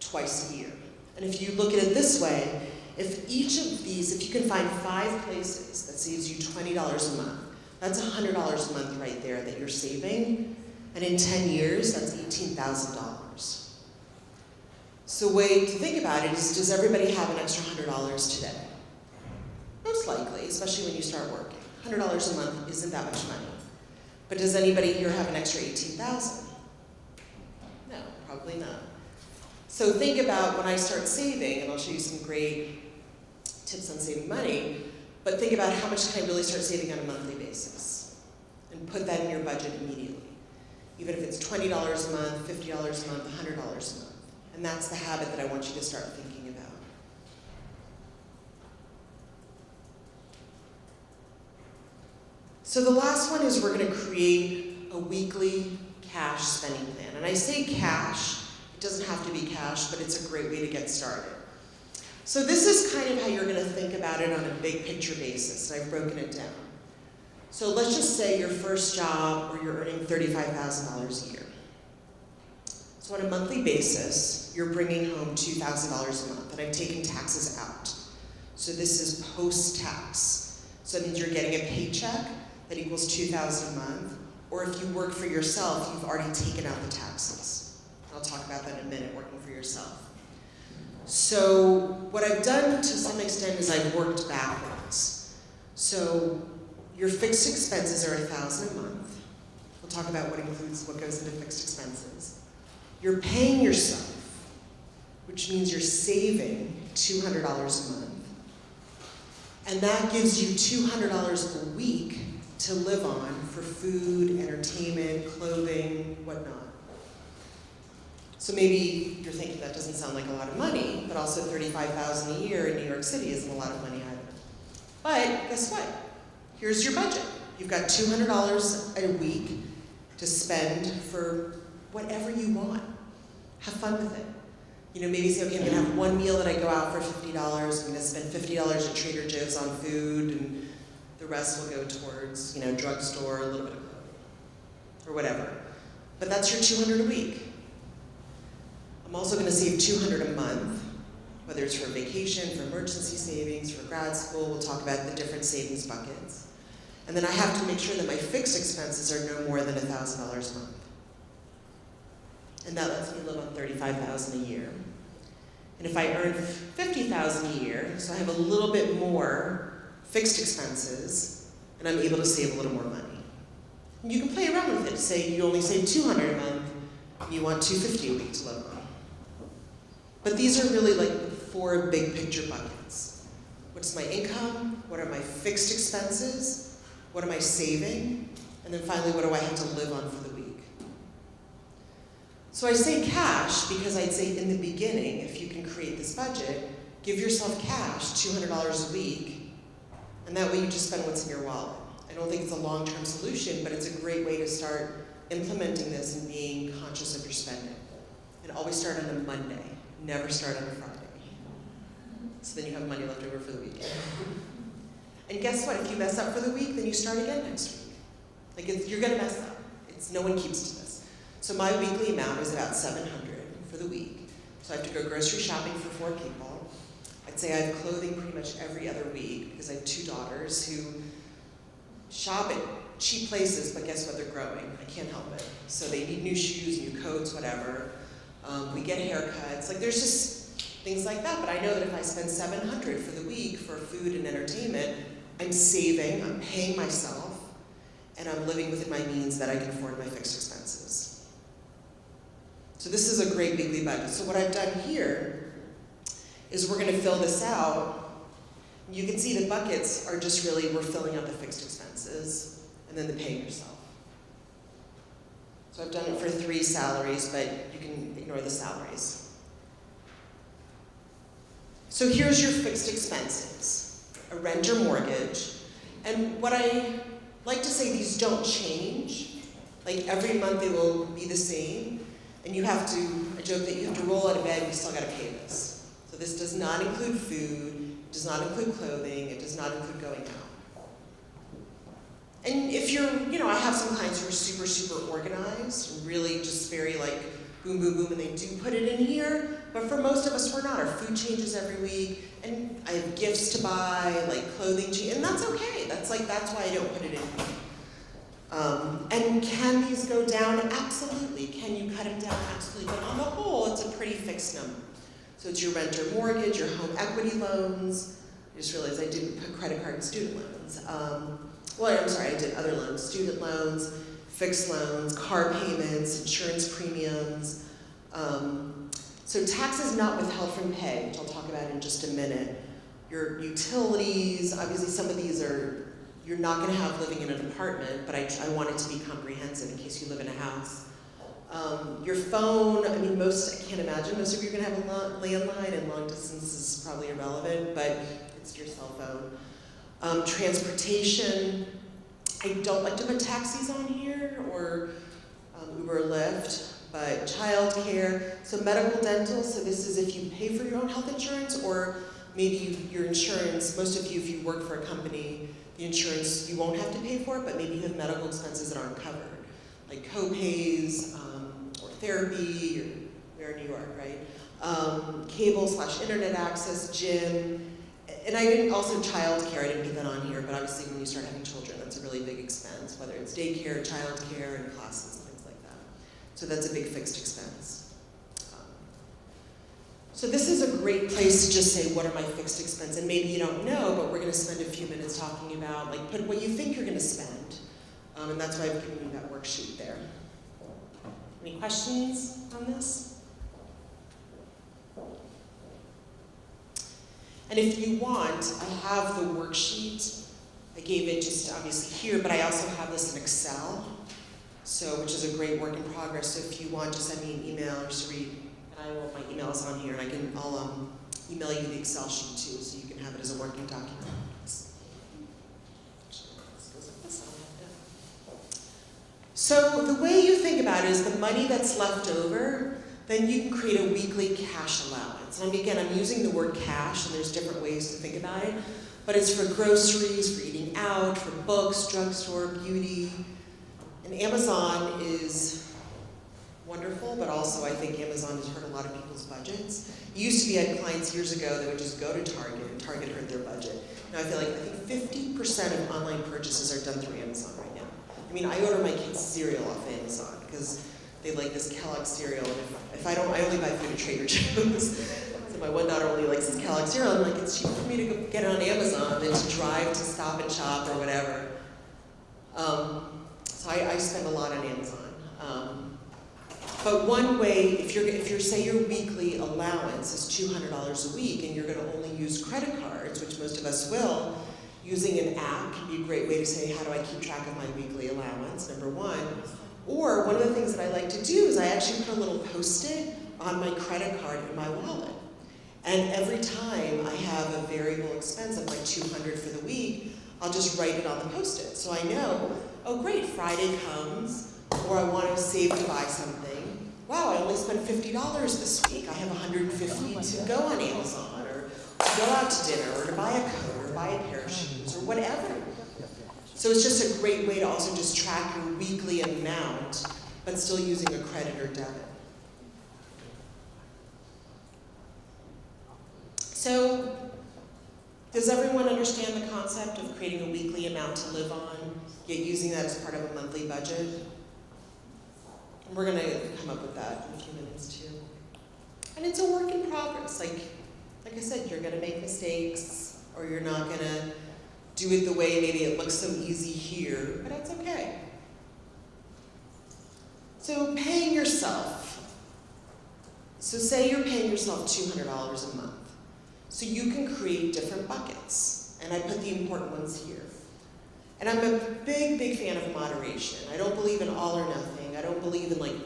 twice a year. And if you look at it this way, if each of these, if you can find 5 places that saves you $20 a month, that's $100 a month right there that you're saving. And in 10 years, that's $18,000. So a way to think about it is, does everybody have an extra $100 today? Most likely, especially when you start working. $100 a month isn't that much money. But does anybody here have an extra $18,000? No, probably not. So think about when I start saving, and I'll show you some great tips on saving money, but think about how much can I really start saving on a monthly basis? And put that in your budget immediately. Even if it's $20 a month, $50 a month, $100 a month. And that's the habit that I want you to start thinking about. So the last one is we're going to create a weekly cash spending plan. And I say cash, it doesn't have to be cash, but it's a great way to get started. So this is kind of how you're going to think about it on a big picture basis, and I've broken it down. So let's just say your first job where you're earning $35,000 a year. So on a monthly basis, you're bringing home $2,000 a month, and I've taken taxes out. So this is post-tax. So that means you're getting a paycheck that equals $2,000 a month, or if you work for yourself, you've already taken out the taxes. I'll talk about that in a minute, working for yourself. So what I've done to some extent is I've worked backwards. So your fixed expenses are $1,000 a month. We'll talk about what goes into fixed expenses. You're paying yourself which means you're saving $200 a month. And that gives you $200 a week to live on for food, entertainment, clothing, whatnot. So maybe you're thinking that doesn't sound like a lot of money, but also $35,000 a year in New York City isn't a lot of money either. But guess what? Here's your budget. You've got $200 a week to spend for whatever you want. Have fun with it. You know, maybe say, okay, I'm gonna have one meal that I go out for $50, I'm gonna spend $50 at Trader Joe's on food, and the rest will go towards, you know, drugstore, a little bit of clothing, or whatever. But that's your $200 a week. I'm also gonna save $200 a month, whether it's for vacation, for emergency savings, for grad school. We'll talk about the different savings buckets. And then I have to make sure that my fixed expenses are no more than $1,000 a month. And that lets me live on $35,000 a year. And if I earn $50,000 a year, so I have a little bit more fixed expenses, and I'm able to save a little more money. And you can play around with it. Say you only save $200 a month, and you want $250 a week to live on. But these are really like the 4 big picture buckets. What's my income? What are my fixed expenses? What am I saving? And then finally, what do I have to live on for the week? So I say cash because I'd say in the beginning, if you can create this budget, give yourself cash, $200 a week, and that way you just spend what's in your wallet. I don't think it's a long-term solution, but it's a great way to start implementing this and being conscious of your spending. And always start on a Monday. Never start on a Friday. So then you have money left over for the weekend. And guess what? If you mess up for the week, then you start again next week. Like you're gonna mess up. No one keeps to this. So my weekly amount is about $700 for the week. So I have to go grocery shopping for 4 people. I'd say I have clothing pretty much every other week because I have 2 daughters who shop at cheap places, but guess what? They're growing. I can't help it. So they need new shoes, new coats, whatever. We get haircuts. Like there's just things like that. But I know that if I spend $700 for the week for food and entertainment, I'm saving, I'm paying myself, and I'm living within my means that I can afford my fixed expenses. So this is a great weekly budget. So what I've done here is we're gonna fill this out. You can see the buckets are just really, we're filling out the fixed expenses and then the paying yourself. So I've done it for 3 salaries, but you can ignore the salaries. So here's your fixed expenses, a rent or mortgage. And what I like to say, these don't change. Like every month they will be the same. And you have to, I joke that you have to roll out of bed and you still gotta pay this. So this does not include food, it does not include clothing, it does not include going out. And if you're, I have some clients who are super, super organized, really just very like boom, boom, boom, and they do put it in here. But for most of us, we're not. Our food changes every week, and I have gifts to buy, like clothing, and that's okay. That's why I don't put it in here. And can these go down? Absolutely. Can you cut them down? Absolutely. But on the whole, it's a pretty fixed number. So it's your rent or mortgage, your home equity loans. I just realized I didn't put credit card and student loans. I did other loans, student loans, fixed loans, car payments, insurance premiums. So taxes not withheld from pay, which I'll talk about in just a minute. Your utilities, obviously some of these you're not gonna have living in an apartment, but I want it to be comprehensive in case you live in a house. Your phone, I can't imagine, most of you are gonna have a landline, and long distance is probably irrelevant, but it's your cell phone. Transportation, I don't like to put taxis on here, or Uber or Lyft, but childcare, so medical, dental, so this is if you pay for your own health insurance, or maybe your insurance, most of you, if you work for a company, the insurance you won't have to pay for it, but maybe you have medical expenses that aren't covered, like co-pays, or therapy, we're in New York, right? Cable/internet access, gym, and I didn't, also childcare, I didn't get that on here, but obviously when you start having children, that's a really big expense, whether it's daycare, childcare, and classes, and things like that. So that's a big fixed expense. So this is a great place to just say, what are my fixed expenses? And maybe you don't know, but we're gonna spend a few minutes talking about, like, put what you think you're gonna spend. And that's why I've given you that worksheet there. Any questions on this? And if you want, I have the worksheet. I gave it just obviously here, but I also have this in Excel, so which is a great work in progress. So if you want, just send me an email or just read, and my email is on here, and I'll email you the Excel sheet too, so you can have it as a working document. So the way you think about it is the money that's left over, then you can create a weekly cash allowance. And again, I'm using the word cash, and there's different ways to think about it, but it's for groceries, for eating out, for books, drugstore, beauty. And Amazon is wonderful, but also I think Amazon has hurt a lot of people's budgets. It used to be I had clients years ago that would just go to Target, and Target hurt their budget. Now I think 50% of online purchases are done through Amazon right now. I mean, I order my kids cereal off Amazon because they like this Kellogg cereal, and if I only buy food at Trader Joe's. So my one daughter only likes this Kellogg cereal. I'm like, it's cheaper for me to go get it on Amazon than to drive to Stop and Shop or whatever. So I spend a lot on Amazon. But one way, if you're say your weekly allowance is $200 a week, and you're going to only use credit cards, which most of us will, using an app can be a great way to say, how do I keep track of my weekly allowance, number one. Or one of the things that I like to do is I actually put a little Post-it on my credit card in my wallet. And every time I have a variable expense of like $200 for the week, I'll just write it on the Post-it. So I know, oh great, Friday comes, or I want to save to buy something. Wow, I only spent $50 this week. I have $150 to go on Amazon, or to go out to dinner, or to buy a coat, or buy a pair of shoes, or whatever. So it's just a great way to also just track your weekly amount, but still using a credit or debit. So, does everyone understand the concept of creating a weekly amount to live on, yet using that as part of a monthly budget? And we're going to come up with that in a few minutes too. And it's a work in progress. Like I said, you're going to make mistakes, or you're not going to do it the way maybe it looks so easy here, but that's okay. So paying yourself. So say you're paying yourself $200 a month. So you can create different buckets. And I put the important ones here. And I'm a big, big fan of moderation. I don't believe in all or nothing. I don't believe in like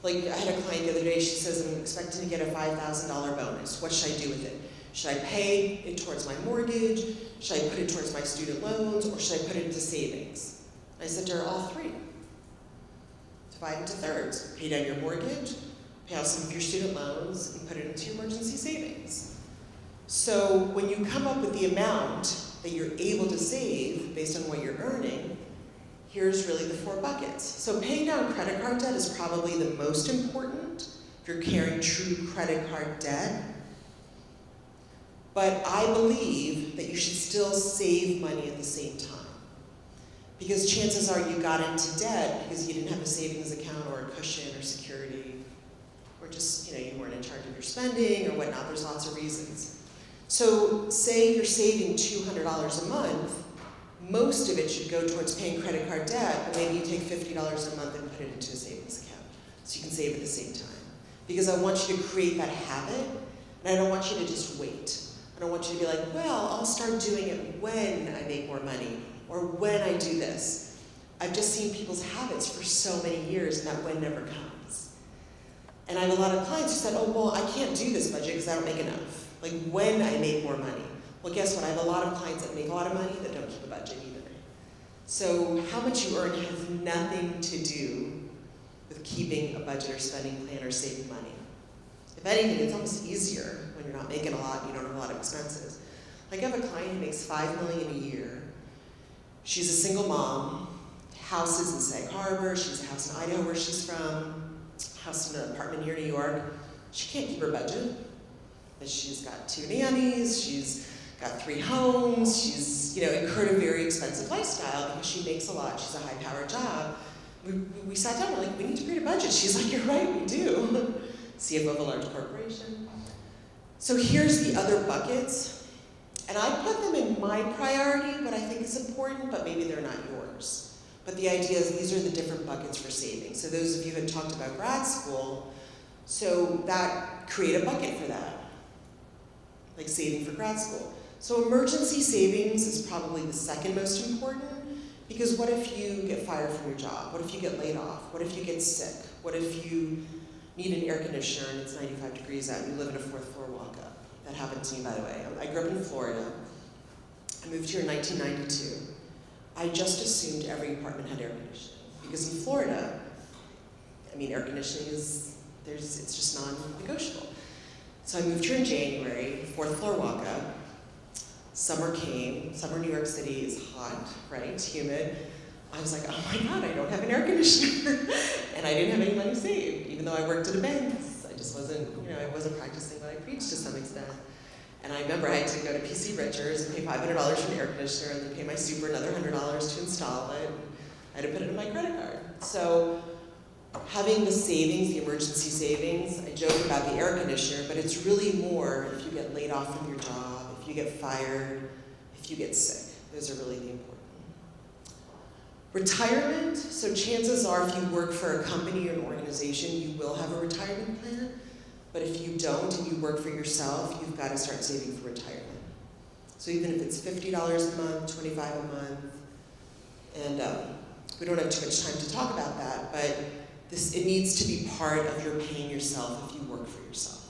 I had a client the other day, she says, I'm expecting to get a $5,000 bonus. What should I do with it? Should I pay it towards my mortgage? Should I put it towards my student loans? Or should I put it into savings? I said to her, all three. Divide into thirds. Pay down your mortgage, pay off some of your student loans, and put it into your emergency savings. So when you come up with the amount that you're able to save based on what you're earning, here's really the 4 buckets. So paying down credit card debt is probably the most important if you're carrying true credit card debt. But I believe that you should still save money at the same time. Because chances are you got into debt because you didn't have a savings account or a cushion or security, or just, you weren't in charge of your spending or whatnot. There's lots of reasons. So say you're saving $200 a month, most of it should go towards paying credit card debt, but maybe you take $50 a month and put it into a savings account so you can save at the same time. Because I want you to create that habit, and I don't want you to just wait. I don't want you to be like, well, I'll start doing it when I make more money, or when I do this. I've just seen people's habits for so many years, and that when never comes. And I have a lot of clients who said, oh, well, I can't do this budget because I don't make enough. Like when I make more money. Well, guess what? I have a lot of clients that make a lot of money that don't keep a budget either. So how much you earn has nothing to do with keeping a budget or spending plan or saving money. If anything, it's almost easier when you're not making a lot and you don't have a lot of expenses. Like I have a client who makes $5 million a year. She's a single mom, houses in Sag Harbor, she has a house in Idaho where she's from, house in an apartment here in New York. She can't keep her budget. But she's got 2 nannies, she's got 3 homes, she's incurred a very expensive lifestyle because she makes a lot, she's a high-powered job. We sat down, we're like, we need to create a budget. She's like, you're right, we do. CFO of a large corporation. So here's the other buckets. And I put them in my priority, what I think is important, but maybe they're not yours. But the idea is these are the different buckets for saving. So those of you who had talked about grad school, so that create a bucket for that. like saving for grad school. So emergency savings is probably the second most important, because what if you get fired from your job? What if you get laid off? What if you get sick? What if you need an air conditioner and it's 95 degrees out and you live in a 4th floor walk-up? That happened to me, by the way. I grew up in Florida. I moved here in 1992. I just assumed every apartment had air conditioning, because in Florida, I mean, air conditioning it's just non-negotiable. So I moved here in January, 4th floor walk-up. Summer came. Summer New York City is hot, right? It's humid. I was like, oh my God, I don't have an air conditioner. And I didn't have any money saved, even though I worked at a bank. I just wasn't, I wasn't practicing what I preached to some extent. And I remember I had to go to PC Richards and pay $500 for an air conditioner and then pay my super another $100 to install it. I had to put it in my credit card. So having the savings, the emergency savings, I joke about the air conditioner, but it's really more if you get laid off from your job, if you get fired, if you get sick. Those are really the important. Retirement, so chances are if you work for a company or an organization, you will have a retirement plan. But if you don't and you work for yourself, you've got to start saving for retirement. So even if it's $50 a month, $25 a month, and we don't have too much time to talk about that, but it needs to be part of your paying yourself if you work for yourself.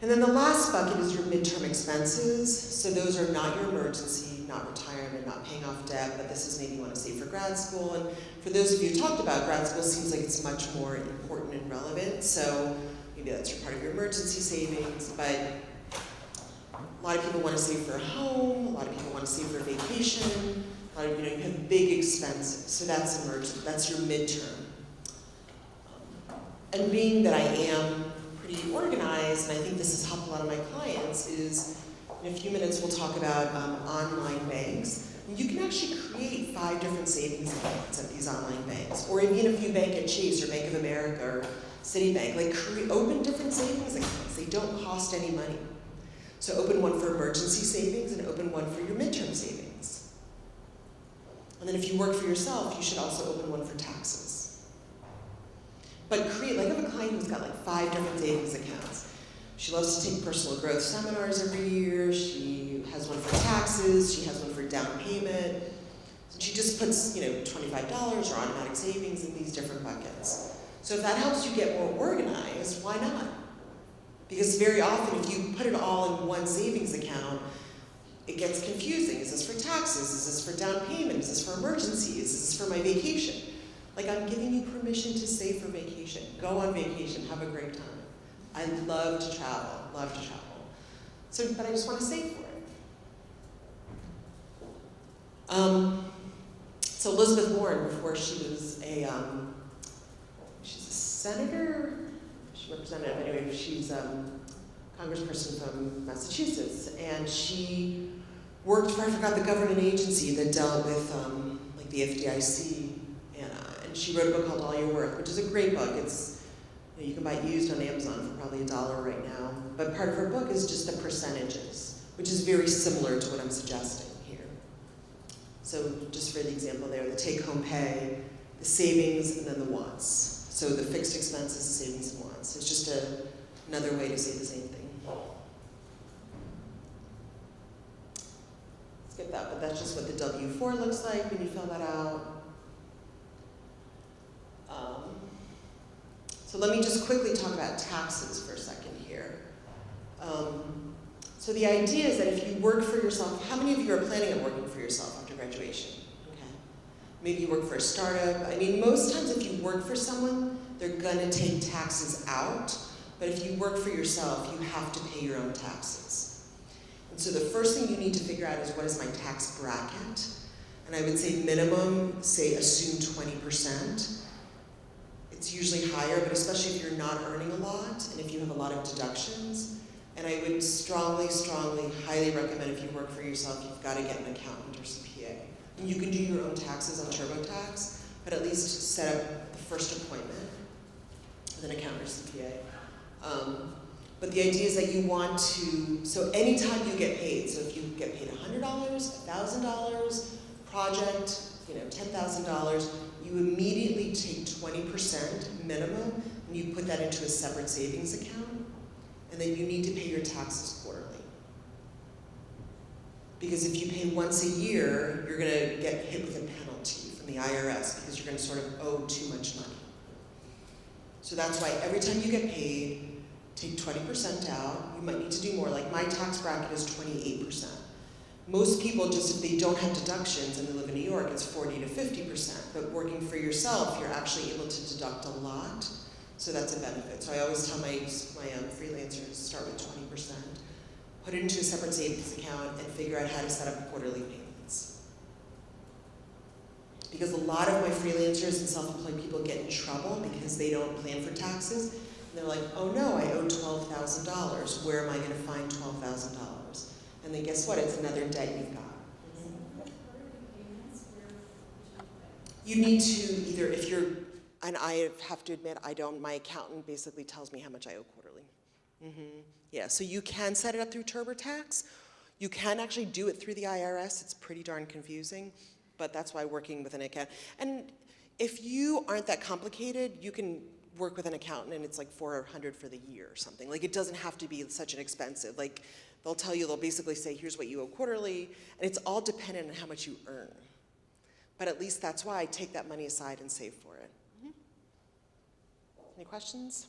And then the last bucket is your midterm expenses. So those are not your emergency, not retirement, not paying off debt, but this is maybe you want to save for grad school. And for those of you who talked about grad school, it seems like it's much more important and relevant. So maybe that's your part of your emergency savings, but a lot of people want to save for a home, a lot of people want to save for a vacation, a lot of you have big expenses, so that's emergent, that's your midterm. And being that I am pretty organized, and I think this has helped a lot of my clients, is in a few minutes we'll talk about online banks. You can actually create 5 different savings accounts at these online banks, or even if you bank at Chase or Bank of America or Citibank, like open different savings accounts. They don't cost any money. So open one for emergency savings and open one for your midterm savings. And then if you work for yourself, you should also open one for taxes. But create, like I have a client who's got like 5 different savings accounts. She loves to take personal growth seminars every year. She has one for taxes. She has one for down payment. And she just puts, $25 or automatic savings in these different buckets. So if that helps you get more organized, why not? Because very often if you put it all in one savings account, it gets confusing. Is this for taxes? Is this for down payment? Is this for emergencies? Is this for my vacation? Like, I'm giving you permission to save for vacation. Go on vacation, have a great time. I love to travel, love to travel. So, but I just want to save for it. So Elizabeth Warren, before she was she's a senator, she represented, anyway, she's congressperson from Massachusetts, and she worked for, I forgot the government agency that dealt with like the FDIC, and she wrote a book called All Your Worth, which is a great book. It's, you can buy it used on Amazon for probably $1 right now, but part of her book is just the percentages, which is very similar to what I'm suggesting here. So just for the example there, the take-home pay, the savings, and then the wants. So the fixed expenses, the savings, and wants. It's just another way to say the same thing. Skip that, but that's just what the W-4 looks like when you fill that out. So let me just quickly talk about taxes for a second here. So the idea is that if you work for yourself, how many of you are planning on working for yourself after graduation? Okay. Maybe you work for a startup. I mean, most times if you work for someone, they're gonna take taxes out, but if you work for yourself, you have to pay your own taxes. And so the first thing you need to figure out is, what is my tax bracket? And I would say minimum, assume 20%. It's usually higher, but especially if you're not earning a lot and if you have a lot of deductions. And I would strongly, highly recommend, if you work for yourself, you've got to get an accountant or CPA. And you can do your own taxes on TurboTax, but at least set up the first appointment with an accountant or CPA. But the idea is that you want to, so anytime you get paid, so if you get paid $100, $1,000, project, $10,000, you immediately take 20% minimum and you put that into a separate savings account. and that you need to pay your taxes quarterly. Because if you pay once a year, you're gonna get hit with a penalty from the IRS because you're gonna sort of owe too much money. So that's why every time you get paid, take 20% out. You might need to do more, like my tax bracket is 28%. Most people, just if they don't have deductions and they live in New York, it's 40 to 50%. But working for yourself, you're actually able to deduct a lot. So that's a benefit. So I always tell my freelancers, start with 20%, put it into a separate savings account, and figure out how to set up quarterly payments. Because a lot of my freelancers and self-employed people get in trouble because they don't plan for taxes. And they're like, oh no, I owe $12,000. Where am I gonna find $12,000? And then guess what? It's another debt you've got. You need to either, if you're, and I have to admit, I don't, my accountant basically tells me how much I owe quarterly. Yeah, so you can set it up through TurboTax. You can actually do it through the IRS. It's pretty darn confusing, but that's why working with an accountant. And if you aren't that complicated, you can work with an accountant and it's like $400 for the year or something. Like it doesn't have to be such an expensive, like they'll tell you, they'll basically say, here's what you owe quarterly, and it's all dependent on how much you earn. But at least that's why I take that money aside and save for it. Any questions?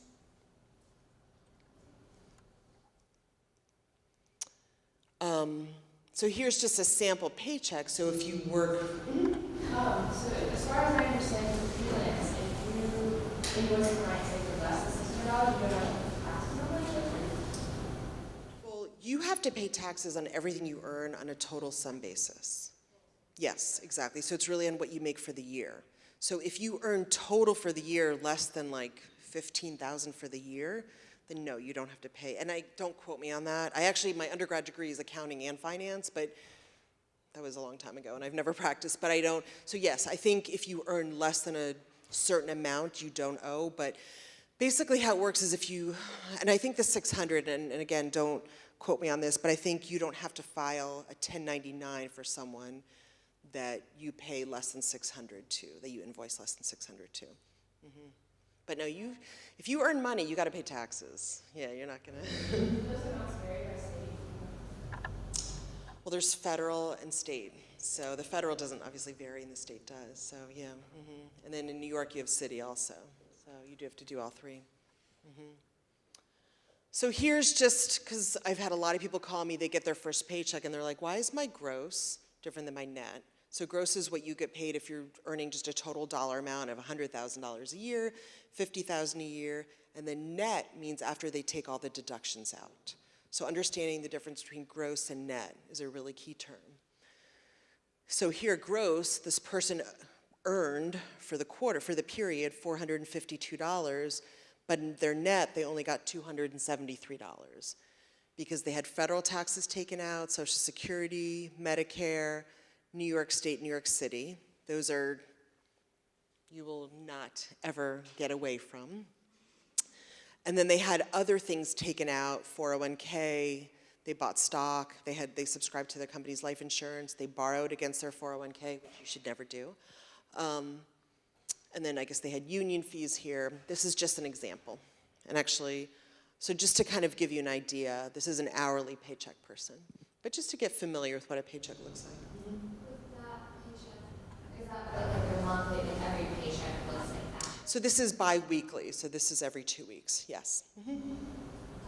So here's just a sample paycheck. So if you work, So as far as I understand from freelance, if you invoice a client, say for less than $600, you don't have taxes on that? well, you have to pay taxes on everything you earn on a total sum basis. Yes, exactly. So it's really on what you make for the year. So if you earn total for the year less than like $15,000 for the year, then no, you don't have to pay. And don't quote me on that. My undergrad degree is accounting and finance, but that was a long time ago and I've never practiced, but I don't. So yes, I think if you earn less than a certain amount, you don't owe, but basically how it works is if you, and I think the 600, and again, don't quote me on this, but I think you don't have to file a 1099 for someone that you pay less than 600 to, that you invoice less than 600 to. But no, if you earn money, you got to pay taxes. Yeah, you're not gonna. Those amounts vary by state. Well, there's federal and state. So the federal doesn't obviously vary, and the state does. So yeah, and then in New York you have city also. So you do have to do all three. So here's just, because I've had a lot of people call me, they get their first paycheck and they're like, why is my gross different than my net? So gross is what you get paid if you're earning just a total dollar amount of $100,000 a year, $50,000 a year, and then net means after they take all the deductions out. So understanding the difference between gross and net is a really key term. So here, gross, this person earned for the quarter, for the period, $452, but in their net, they only got $273 because they had federal taxes taken out, Social Security, Medicare, New York State, New York City. Those are, you will not ever get away from. And then they had other things taken out, 401k, they bought stock, they subscribed to their company's life insurance, they borrowed against their 401k, which you should never do. And then I guess they had union fees here. This is just an example. And actually, so just to kind of give you an idea, this is an hourly paycheck person, but just to get familiar with what a paycheck looks like. Is that like your monthly, like every paycheck looks like that? So this is bi-weekly, so this is every 2 weeks, yes. Do you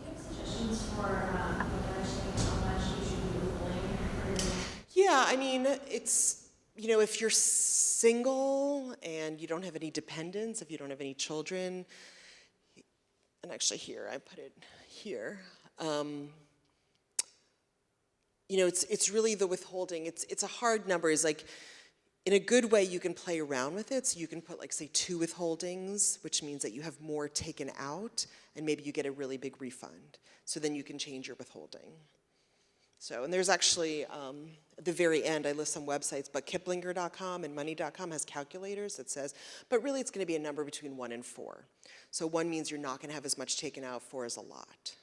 have suggestions for understanding how much you should be withholding? Yeah, I mean, it's, if you're single and you don't have any dependents, if you don't have any children, and actually here, I put it here, it's really the withholding. It's a hard number. It's like, in a good way, you can play around with it. So you can put, like, say, 2 withholdings, which means that you have more taken out, and maybe you get a really big refund. So then you can change your withholding. So, and there's actually, at the very end, I list some websites, but Kiplinger.com and Money.com has calculators that says, but really it's going to be a number between 1 and 4. So 1 means you're not going to have as much taken out, 4 is a lot.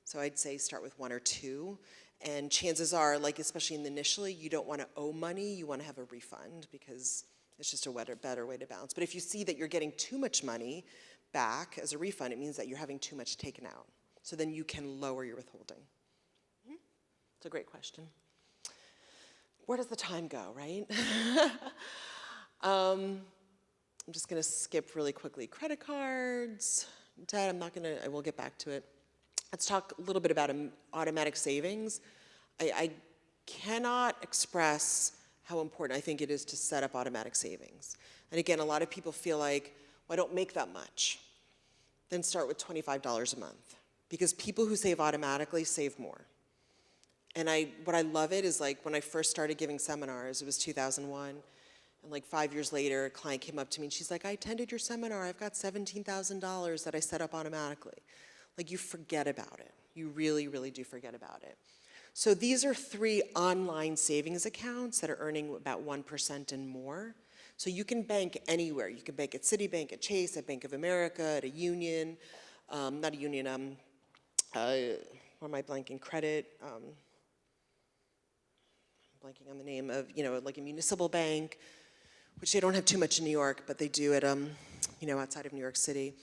So I'd say start with 1 or 2. And chances are, like especially initially, you don't want to owe money, you want to have a refund because it's just a better way to balance. But if you see that you're getting too much money back as a refund, it means that you're having too much taken out. So then you can lower your withholding. It's a great question. Where does the time go, right? I'm just gonna skip really quickly. Credit cards, debt, I will get back to it. Let's talk a little bit about automatic savings. I cannot express how important I think it is to set up automatic savings. And again, a lot of people feel like, well, I don't make that much. Then start with $25 a month. Because people who save automatically save more. And what I love it is, like, when I first started giving seminars, it was 2001, and like 5 years later, a client came up to me and she's like, I attended your seminar, I've got $17,000 that I set up automatically. Like, you forget about it. You really, really do forget about it. So these are 3 online savings accounts that are earning about 1% and more. So you can bank anywhere. You can bank at Citibank, at Chase, at Bank of America, at a Union, not a Union, what am I blanking, credit, blanking on the name of, like a municipal bank, which they don't have too much in New York, but they do at, outside of New York City.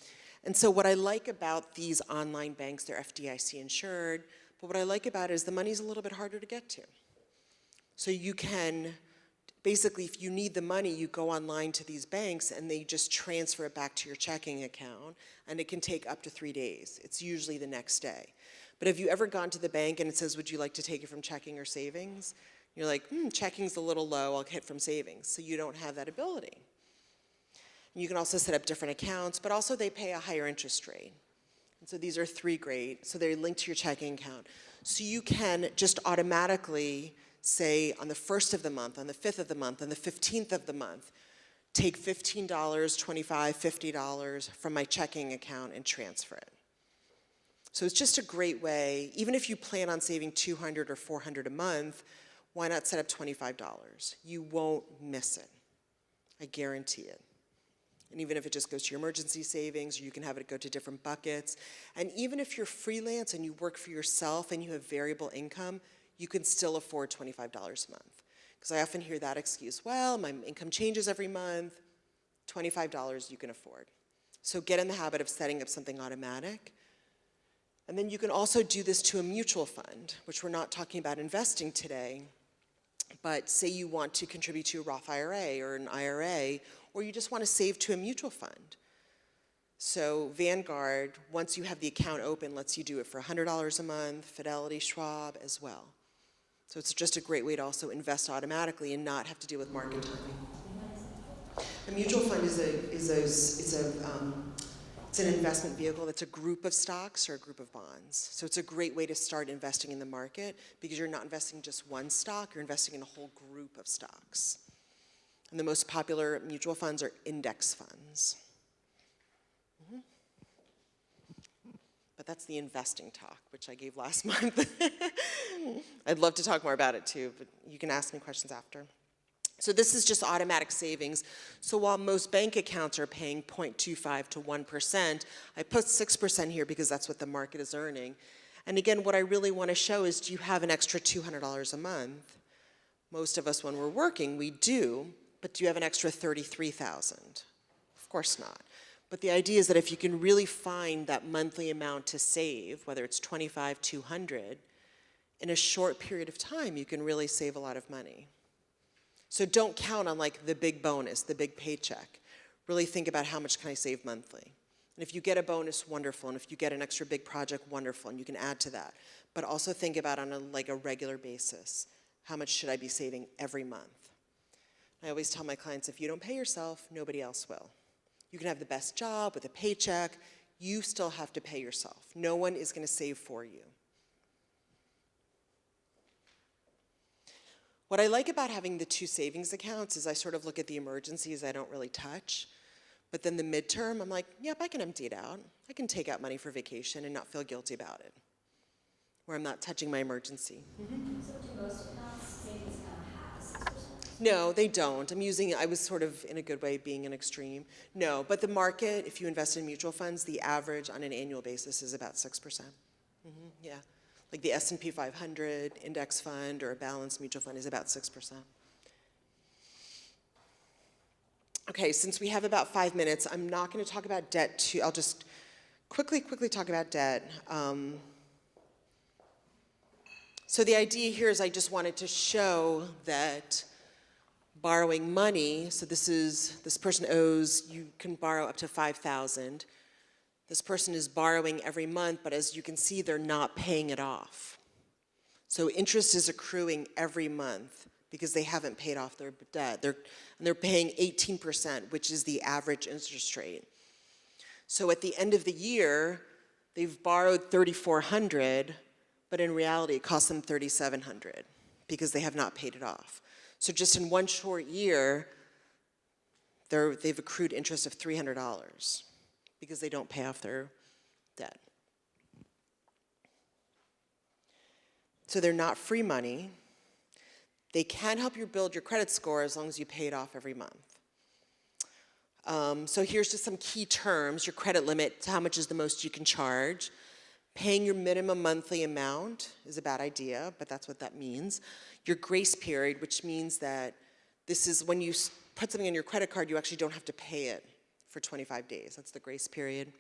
And so what I like about these online banks, they're FDIC insured, but what I like about it is the money's a little bit harder to get to. So you can, basically, if you need the money, you go online to these banks and they just transfer it back to your checking account, and it can take up to 3 days. It's usually the next day. But have you ever gone to the bank and it says, would you like to take it from checking or savings? You're like, checking's a little low, I'll get from savings. So you don't have that ability. And you can also set up different accounts, but also they pay a higher interest rate. And so these are 3 great, so they're linked to your checking account. So you can just automatically say on the 1st of the month, on the 5th of the month, on the 15th of the month, take $15, $25, $50 from my checking account and transfer it. So it's just a great way, even if you plan on saving $200 or $400 a month, why not set up $25? You won't miss it. I guarantee it. And even if it just goes to your emergency savings, or you can have it go to different buckets. And even if you're freelance and you work for yourself and you have variable income, you can still afford $25 a month. Because I often hear that excuse, well, my income changes every month, $25 you can afford. So get in the habit of setting up something automatic. And then you can also do this to a mutual fund, which we're not talking about investing today, but say you want to contribute to a Roth IRA or an IRA, or you just want to save to a mutual fund. So Vanguard, once you have the account open, lets you do it for $100 a month, Fidelity, Schwab as well. So it's just a great way to also invest automatically and not have to deal with market timing. A mutual fund is an investment vehicle that's a group of stocks or a group of bonds. So it's a great way to start investing in the market because you're not investing in just one stock, you're investing in a whole group of stocks. And the most popular mutual funds are index funds. But that's the investing talk, which I gave last month. I'd love to talk more about it too, but you can ask me questions after. So this is just automatic savings. So while most bank accounts are paying 0.25 to 1%, I put 6% here because that's what the market is earning. And again, what I really want to show is, do you have an extra $200 a month? Most of us, when we're working, we do, but do you have an extra $33,000? Of course not. But the idea is that if you can really find that monthly amount to save, whether it's $25, $200, in a short period of time, you can really save a lot of money. So don't count on like the big bonus, the big paycheck. Really think about how much can I save monthly. And if you get a bonus, wonderful. And if you get an extra big project, wonderful. And you can add to that. But also think about on a regular basis, how much should I be saving every month? I always tell my clients, if you don't pay yourself, nobody else will. You can have the best job with a paycheck. You still have to pay yourself. No one is going to save for you. What I like about having the 2 savings accounts is I sort of look at the emergencies I don't really touch. But then the midterm, I'm like, yep, I can empty it out. I can take out money for vacation and not feel guilty about it, where I'm not touching my emergency. So do most accounts, savings account have 6%? No, they don't. I was sort of, in a good way, being an extreme. No, but the market, if you invest in mutual funds, the average on an annual basis is about 6%. Yeah. Like the S&P 500 index fund or a balanced mutual fund is about 6%. Okay, since we have about 5 minutes, I'm not going to talk about debt. I'll just quickly talk about debt. So the idea here is I just wanted to show that borrowing money, so this person owes, you can borrow up to $5,000. This person is borrowing every month, but as you can see, they're not paying it off. So interest is accruing every month because they haven't paid off their debt. They're paying 18%, which is the average interest rate. So at the end of the year, they've borrowed $3,400, but in reality, it costs them $3,700 because they have not paid it off. So just in one short year, they've accrued interest of $300 because they don't pay off their debt. So they're not free money. They can help you build your credit score as long as you pay it off every month. So here's just some key terms. Your credit limit, how much is the most you can charge. Paying your minimum monthly amount is a bad idea, but that's what that means. Your grace period, which means that this is when you put something on your credit card, you actually don't have to pay it for 25 days. That's the grace period.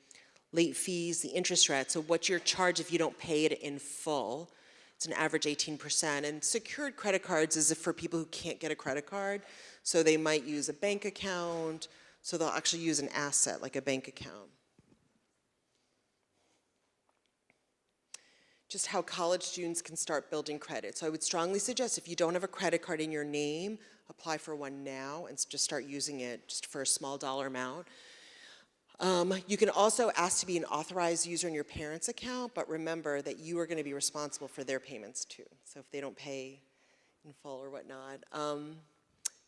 Late fees, the interest rate, so what's your charge if you don't pay it in full? It's an average 18%. And secured credit cards is for people who can't get a credit card. So they might use a bank account, so they'll actually use an asset like a bank account. Just how college students can start building credit. So I would strongly suggest if you don't have a credit card in your name, apply for one now and just start using it just for a small dollar amount. You can also ask to be an authorized user in your parents' account, but remember that you are going to be responsible for their payments too. So if they don't pay in full or whatnot,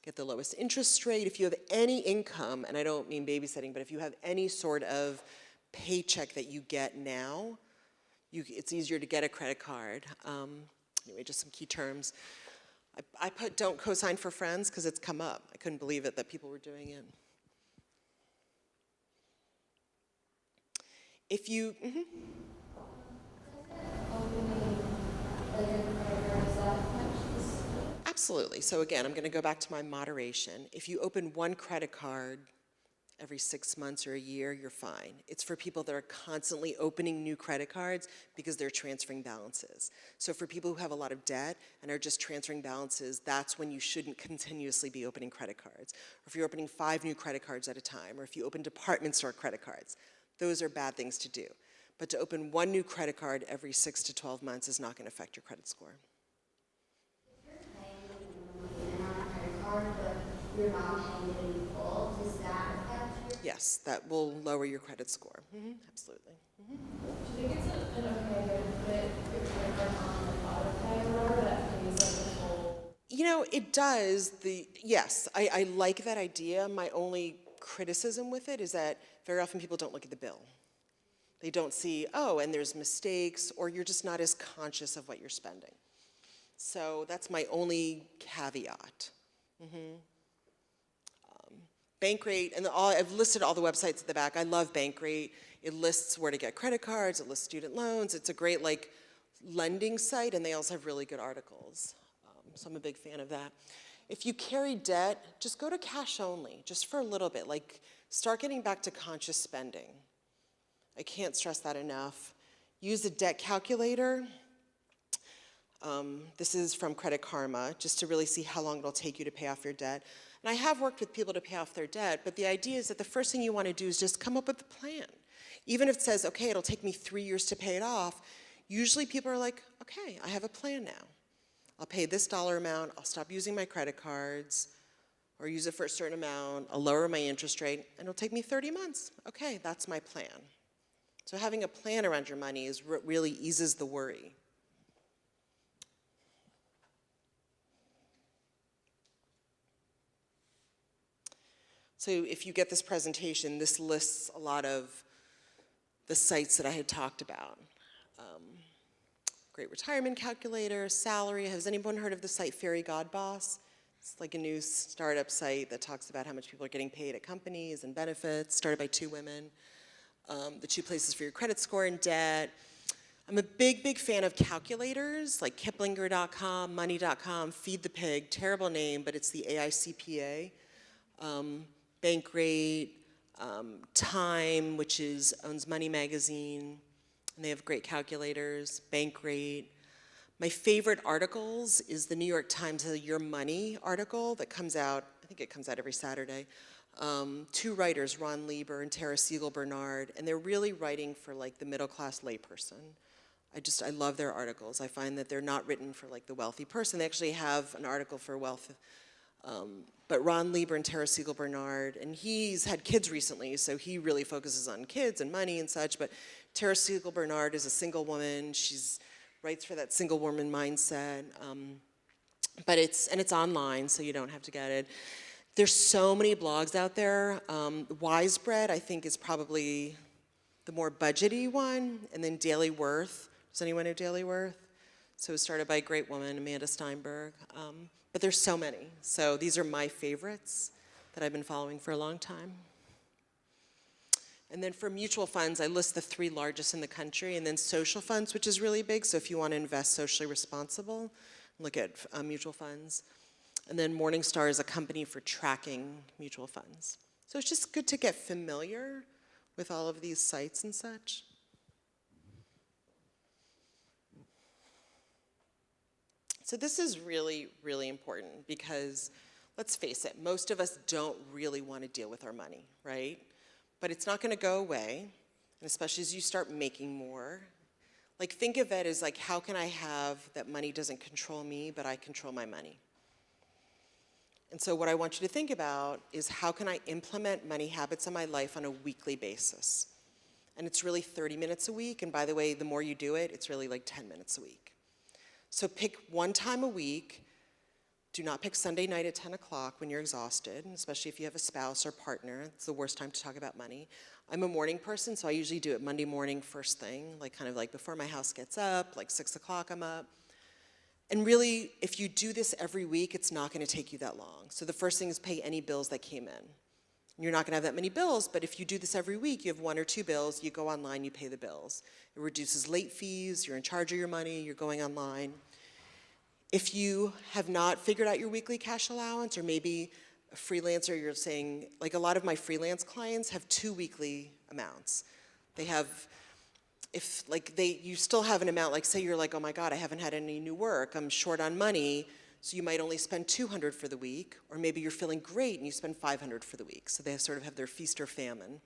get the lowest interest rate. If you have any income, and I don't mean babysitting, but if you have any sort of paycheck that you get now, it's easier to get a credit card. Anyway, just some key terms. I put don't co-sign for friends because it's come up. I couldn't believe it that people were doing it. If you, Absolutely. So again, I'm going to go back to my moderation. If you open one credit card every 6 months or a year, you're fine. It's for people that are constantly opening new credit cards because they're transferring balances. So for people who have a lot of debt and are just transferring balances, that's when you shouldn't continuously be opening credit cards. Or if you're opening 5 new credit cards at a time, or if you open department store credit cards, those are bad things to do. But to open one new credit card every 6 to 12 months is not going to affect your credit score. If you're paying on a credit card, but you're not paying it in full, does that affect your? Yes, that will lower your credit score. Absolutely. Do you think it's an okay way to put your credit card on like auto pay or whatever that pays like the full? You know, it does. Yes, I like that idea. My only criticism with it is that very often people don't look at the bill. They don't see, oh, and there's mistakes, or you're just not as conscious of what you're spending. So that's my only caveat. Bankrate, and I've listed all the websites at the back. I love Bankrate. It lists where to get credit cards. It lists student loans. It's a great lending site, and they also have really good articles. So I'm a big fan of that. If you carry debt, just go to cash only, just for a little bit. Start getting back to conscious spending. I can't stress that enough. Use a debt calculator. This is from Credit Karma, just to really see how long it'll take you to pay off your debt. And I have worked with people to pay off their debt, but the idea is that the first thing you want to do is just come up with a plan. Even if it says, okay, it'll take me 3 years to pay it off, usually people are like, okay, I have a plan now. I'll pay this dollar amount, I'll stop using my credit cards, or use it for a certain amount, I'll lower my interest rate, and it'll take me 30 months. Okay, that's my plan. So having a plan around your money is really eases the worry. So if you get this presentation, this lists a lot of the sites that I had talked about. Great retirement calculator, salary. Has anyone heard of the site Fairy Godboss? It's like a new startup site that talks about how much people are getting paid at companies and benefits, started by 2 women. The 2 places for your credit score and debt. I'm a big fan of calculators like Kiplinger.com, Money.com, Feed the Pig, terrible name, but it's the AICPA. Bankrate, Time, which owns Money Magazine, and they have great calculators, Bankrate. My favorite articles is the New York Times Your Money article that comes out, I think it comes out every Saturday. Two writers, Ron Lieber and Tara Siegel Barnard, and they're really writing for like the middle-class layperson. I love their articles. I find that they're not written for like the wealthy person. They actually have an article for wealth, but Ron Lieber and Tara Siegel Barnard, and he's had kids recently, so he really focuses on kids and money and such, but Tara Siegel Barnard is a single woman. She's writes for that single woman mindset, but it's online, so you don't have to get it. There's so many blogs out there. Wisebread, I think, is probably the more budgety one, and then Daily Worth. Does anyone know Daily Worth? So it was started by a great woman, Amanda Steinberg. But there's so many. So these are my favorites that I've been following for a long time. And then for mutual funds, I list the 3 largest in the country, and then social funds, which is really big. So if you want to invest socially responsible, look at mutual funds. And then Morningstar is a company for tracking mutual funds. So it's just good to get familiar with all of these sites and such. So this is really, really important because, let's face it, most of us don't really want to deal with our money, right? But it's not going to go away, and especially as you start making more. Like, think of it as like, how can I have that money doesn't control me, but I control my money? And so what I want you to think about is how can I implement money habits in my life on a weekly basis? And it's really 30 minutes a week, and by the way, the more you do it, it's really like 10 minutes a week. So pick one time a week. Do not pick Sunday night at 10 o'clock when you're exhausted, especially if you have a spouse or partner. It's the worst time to talk about money. I'm a morning person, so I usually do it Monday morning first thing, like kind of like before my house gets up, like 6 o'clock I'm up. And really, if you do this every week, it's not going to take you that long. So the first thing is pay any bills that came in. You're not going to have that many bills, but if you do this every week, you have 1 or 2 bills, you go online, you pay the bills. It reduces late fees, you're in charge of your money, you're going online. If you have not figured out your weekly cash allowance, or maybe a freelancer, you're saying, like a lot of my freelance clients have 2 weekly amounts. They have, you still have an amount, like say you're like, oh my God, I haven't had any new work, I'm short on money, so you might only spend $200 for the week, or maybe you're feeling great and you spend $500 for the week. So they sort of have their feast or famine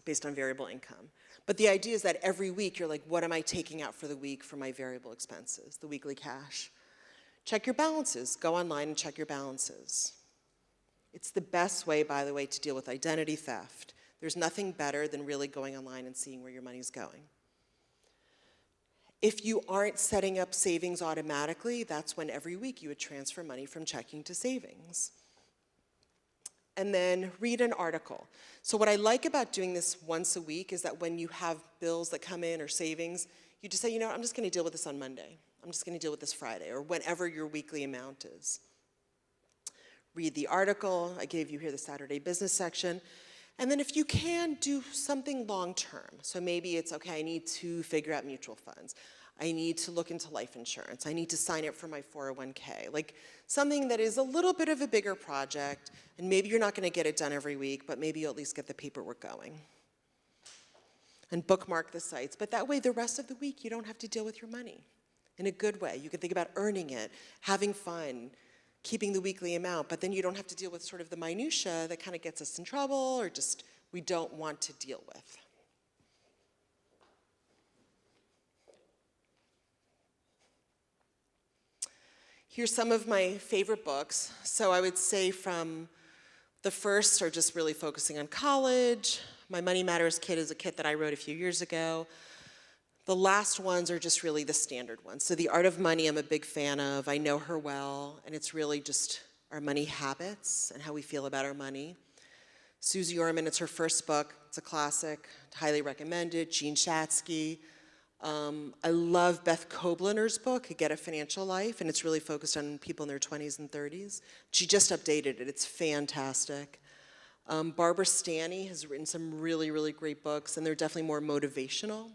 based on variable income. But the idea is that every week you're like, what am I taking out for the week for my variable expenses, the weekly cash? Check your balances. Go online and check your balances. It's the best way, by the way, to deal with identity theft. There's nothing better than really going online and seeing where your money's going. If you aren't setting up savings automatically, that's when every week you would transfer money from checking to savings. And then read an article. So what I like about doing this once a week is that when you have bills that come in or savings, you just say, you know, I'm just going to deal with this on Monday. I'm just going to deal with this Friday, or whenever your weekly amount is. Read the article. I gave you here the Saturday business section. And then if you can, do something long-term. So maybe it's, okay, I need to figure out mutual funds. I need to look into life insurance. I need to sign up for my 401k. Like something that is a little bit of a bigger project, and maybe you're not going to get it done every week, but maybe you'll at least get the paperwork going. And bookmark the sites. But that way, the rest of the week, you don't have to deal with your money in a good way. You can think about earning it, having fun, keeping the weekly amount, but then you don't have to deal with sort of the minutia that kind of gets us in trouble or just we don't want to deal with. Here's some of my favorite books. So I would say from the first are just really focusing on college. My Money Matters kit is a kit that I wrote a few years ago. The last ones are just really the standard ones. So The Art of Money, I'm a big fan of. I know her well, and it's really just our money habits and how we feel about our money. Susie Orman, it's her first book. It's a classic, highly recommended. Jean Shatsky. I love Beth Koblener's book, Get a Financial Life, and it's really focused on people in their 20s and 30s. She just updated it. It's fantastic. Barbara Stanny has written some really, really great books, and they're definitely more motivational.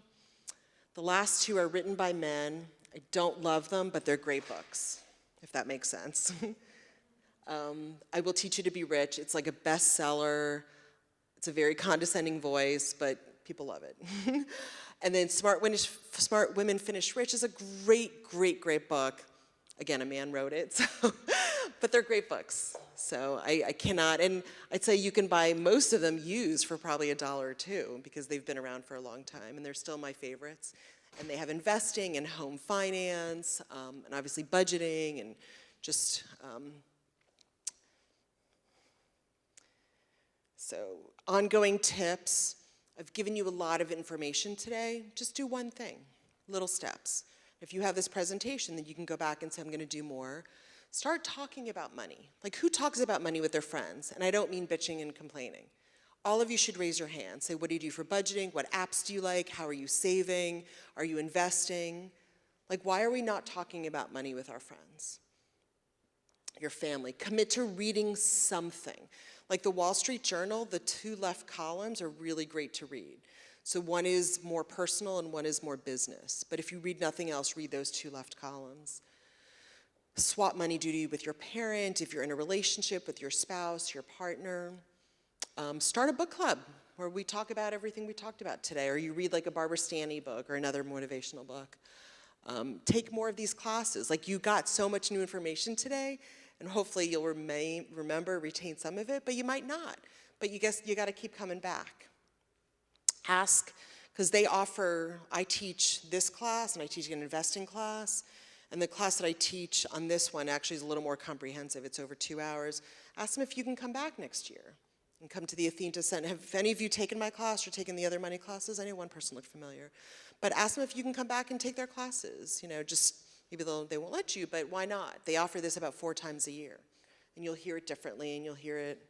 The last 2 are written by men. I don't love them, but they're great books, if that makes sense. I Will Teach You to Be Rich. It's like a bestseller. It's a very condescending voice, but people love it. And then Smart Women Finish Rich is a great, great, great book. Again, a man wrote it, so but they're great books. So I cannot, and I'd say you can buy most of them used for probably $1 or $2 because they've been around for a long time, and they're still my favorites. And they have investing and home finance, and obviously budgeting, and just, so ongoing tips. I've given you a lot of information today. Just do one thing, little steps. If you have this presentation, then you can go back and say, I'm going to do more. Start talking about money. Like, who talks about money with their friends? And I don't mean bitching and complaining. All of you should raise your hand. Say, what do you do for budgeting? What apps do you like? How are you saving? Are you investing? Like, why are we not talking about money with our friends? Your family. Commit to reading something. Like the Wall Street Journal, the 2 left columns are really great to read. So one is more personal and one is more business. But if you read nothing else, read those 2 left columns. Swap money duty with your parent, if you're in a relationship with your spouse, your partner. Start a book club where we talk about everything we talked about today, or you read like a Barbara Stanny book or another motivational book. Take more of these classes. Like, you got so much new information today, and hopefully you'll retain some of it, but you might not. But you got to keep coming back. Ask, because I teach this class, and I teach an investing class, and the class that I teach on this one actually is a little more comprehensive. It's over 2 hours. Ask them if you can come back next year and come to the Athena Center. Have any of you taken my class or taken the other money classes? I know one person looked familiar. But ask them if you can come back and take their classes. You know, just maybe they won't let you, but why not? They offer this about 4 times a year. And you'll hear it differently, and you'll hear it.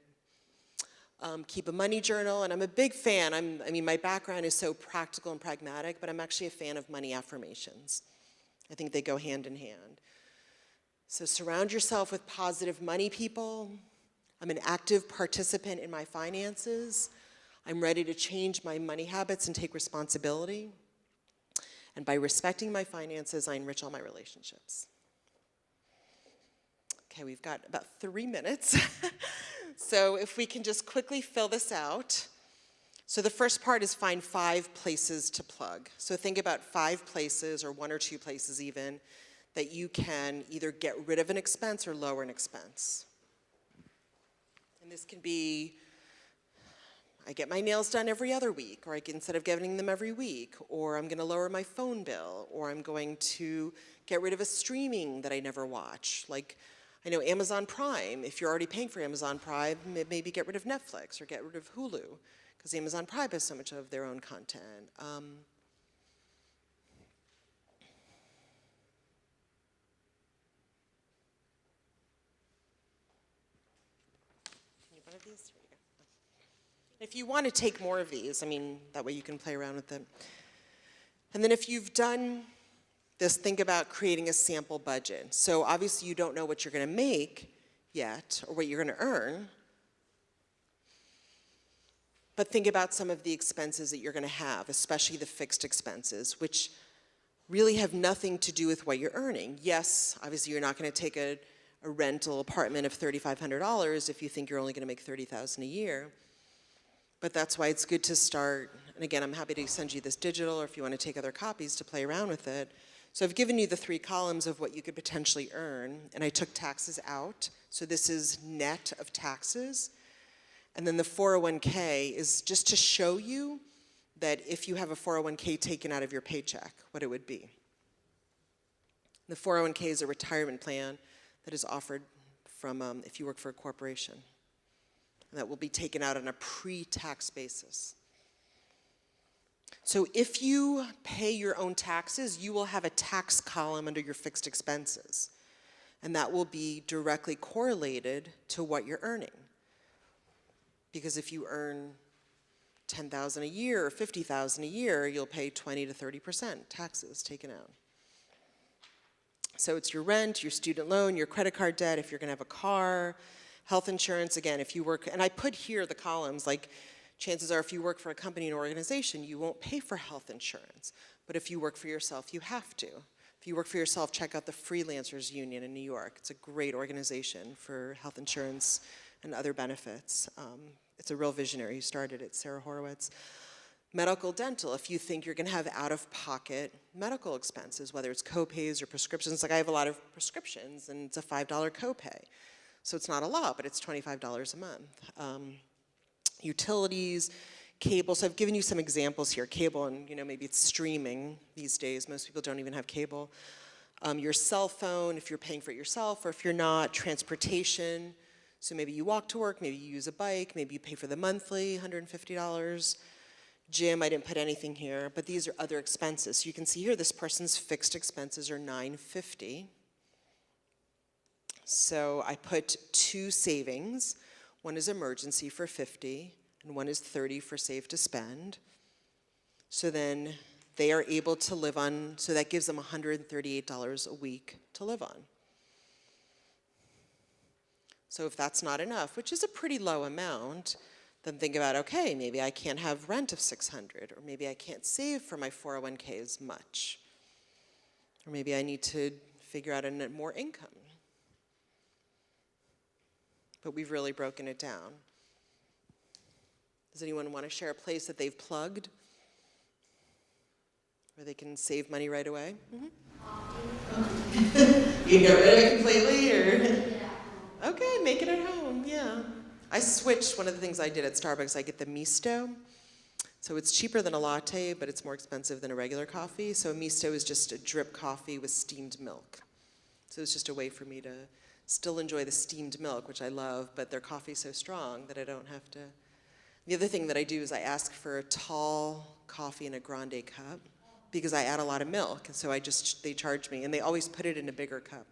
Keep a money journal, and I'm a big fan. I mean, my background is so practical and pragmatic, but I'm actually a fan of money affirmations. I think they go hand in hand. So surround yourself with positive money people. I'm an active participant in my finances. I'm ready to change my money habits and take responsibility. And by respecting my finances, I enrich all my relationships. Okay, we've got about 3 minutes. So if we can just quickly fill this out. So the first part is find 5 places to plug. So think about 5 places, or 1 or 2 places even, that you can either get rid of an expense or lower an expense. And this can be, I get my nails done every other week, or instead of getting them every week, or I'm going to lower my phone bill, or I'm going to get rid of a streaming that I never watch. Like, I know Amazon Prime, if you're already paying for Amazon Prime, maybe get rid of Netflix or get rid of Hulu, because Amazon Prime has so much of their own content. One of these? Here you go. If you want to take more of these, I mean, that way you can play around with them. And then if you've done this, think about creating a sample budget. So obviously you don't know what you're going to make yet or what you're going to earn, but think about some of the expenses that you're going to have, especially the fixed expenses, which really have nothing to do with what you're earning. Yes, obviously you're not going to take a rental apartment of $3,500 if you think you're only going to make $30,000 a year. But that's why it's good to start, and again, I'm happy to send you this digital, or if you want to take other copies to play around with it. So I've given you the 3 columns of what you could potentially earn, and I took taxes out. So this is net of taxes. And then the 401k is just to show you that if you have a 401k taken out of your paycheck, what it would be. The 401k is a retirement plan that is offered from if you work for a corporation. And that will be taken out on a pre-tax basis. So if you pay your own taxes, you will have a tax column under your fixed expenses. And that will be directly correlated to what you're earning. Because if you earn $10,000 a year or $50,000 a year, you'll pay 20 to 30% taxes taken out. So it's your rent, your student loan, your credit card debt, if you're going to have a car, health insurance, again, if you work, and I put here the columns, like chances are if you work for a company or organization, you won't pay for health insurance. But if you work for yourself, you have to. If you work for yourself, check out the Freelancers Union in New York. It's a great organization for health insurance and other benefits. It's a real visionary who started it, Sarah Horowitz. Medical, dental, if you think you're gonna have out-of-pocket medical expenses, whether it's co-pays or prescriptions, like I have a lot of prescriptions and it's a $5 copay. So it's not a lot, but it's $25 a month. Utilities, cable, so I've given you some examples here. Cable, and maybe it's streaming these days. Most people don't even have cable. Your cell phone, if you're paying for it yourself, or if you're not, transportation. So maybe you walk to work, maybe you use a bike, maybe you pay for the monthly, $150. Gym, I didn't put anything here, but these are other expenses. So you can see here, this person's fixed expenses are $950. So I put 2 savings. One is emergency for $50, and one is $30 for save to spend. So then they are able to live on, so that gives them $138 a week to live on. So if that's not enough, which is a pretty low amount, then think about, okay, maybe I can't have rent of $600, or maybe I can't save for my 401k as much. Or maybe I need to figure out more income. But we've really broken it down. Does anyone want to share a place that they've plugged where they can save money right away? Mm-hmm. You get rid of it completely, or? Okay, make it at home, yeah. I switched, one of the things I did at Starbucks, I get the Misto. So it's cheaper than a latte, but it's more expensive than a regular coffee. So a Misto is just a drip coffee with steamed milk. So it's just a way for me to still enjoy the steamed milk, which I love, but their coffee's so strong that I don't have to. The other thing that I do is I ask for a tall coffee in a grande cup because I add a lot of milk, and so they charge me, and they always put it in a bigger cup.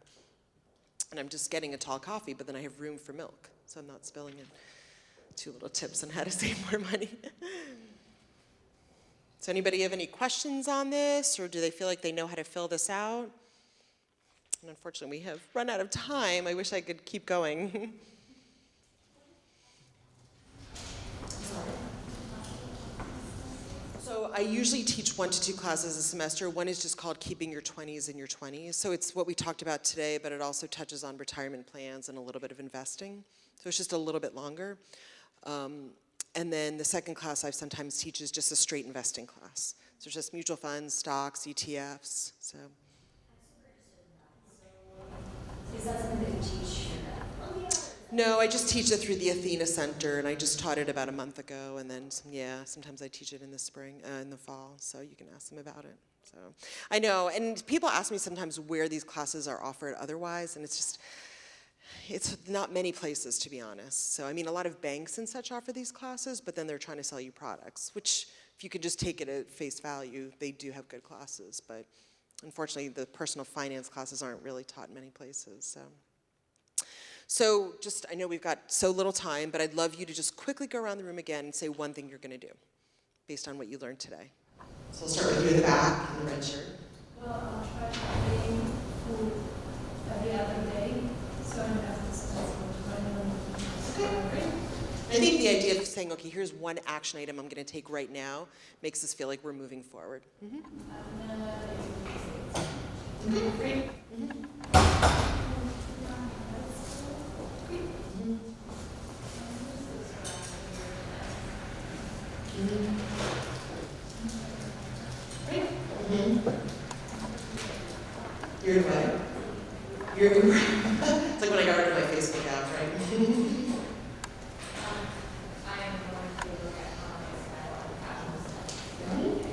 And I'm just getting a tall coffee, but then I have room for milk, so I'm not spilling it. 2 little tips on how to save more money. So anybody have any questions on this, or do they feel like they know how to fill this out? And unfortunately, we have run out of time. I wish I could keep going. So I usually teach 1 to 2 classes a semester. One is just called Keeping Your 20s in Your 20s. So it's what we talked about today, but it also touches on retirement plans and a little bit of investing. So it's just a little bit longer. And then the second class I sometimes teach is just a straight investing class. So it's just mutual funds, stocks, ETFs. So. Is that something that you teach? No, I just teach it through the Athena Center, and I just taught it about a month ago, and then, sometimes I teach it in the spring, in the fall, so you can ask them about it. So I know, and people ask me sometimes where these classes are offered otherwise, and it's not many places, to be honest. So, I mean, a lot of banks and such offer these classes, but then they're trying to sell you products, which, if you could just take it at face value, they do have good classes, but unfortunately, the personal finance classes aren't really taught in many places, So I know we've got so little time, but I'd love you to just quickly go around the room again and say one thing you're going to do based on what you learned today. So we'll start with you in the back in the red shirt. Well, I'll try shopping food every other day, so I don't have to spend so much money on Okay, great. I think the idea of saying, okay, here's one action item I'm going to take right now makes us feel like we're moving forward. Mm-hmm. Okay, great. Mm-hmm. You're in what? You're in It's like when I got rid of my Facebook app, right? I am going to look at comics and I love casual stuff. I'm gonna do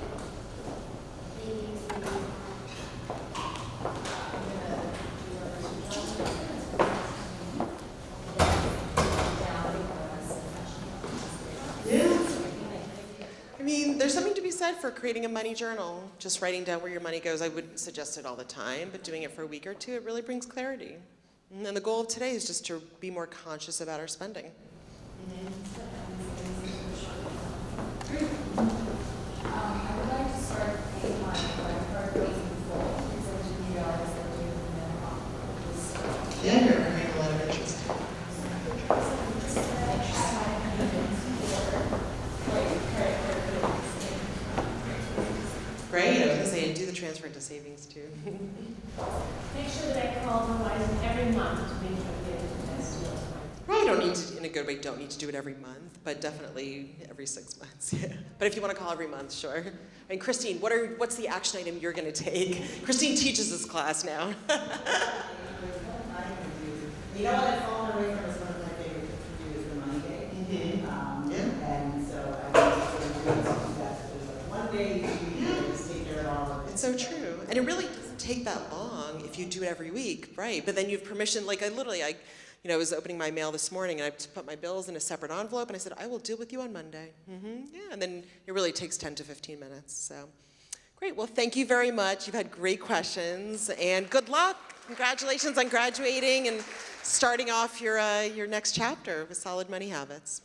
I mean, there's something to be said for creating a money journal, just writing down where your money goes. I wouldn't suggest it all the time, but doing it for a week or two, it really brings clarity. And then the goal of today is just to be more conscious about our spending. I would like to start paying my credit card fees in full because I didn't realize that we were minimum. Yeah, you're earning a lot of interest. Great, I was going to say, do the transfer into savings too. Make sure that I call Verizon every month to make sure I get the best deals. Probably don't need to, in a good way, don't need to do it every month, but definitely every 6 months, yeah. But if you want to call every month, sure. And Christine, what's the action item you're going to take? Christine teaches this class now. You know what I've fallen away from is one of my favorite things to do is the money day. And so I want to sort of do something that there's like one day you just take care of all of it. It's so true. And it really doesn't take that long if you do it every week, right? But then you have permission, like I was opening my mail this morning and I put my bills in a separate envelope and I said, I will deal with you on Monday. Yeah, and then it really takes 10 to 15 minutes, so. Great, well, thank you very much. You've had great questions and good luck. Congratulations on graduating and starting off your next chapter with Solid Money Habits.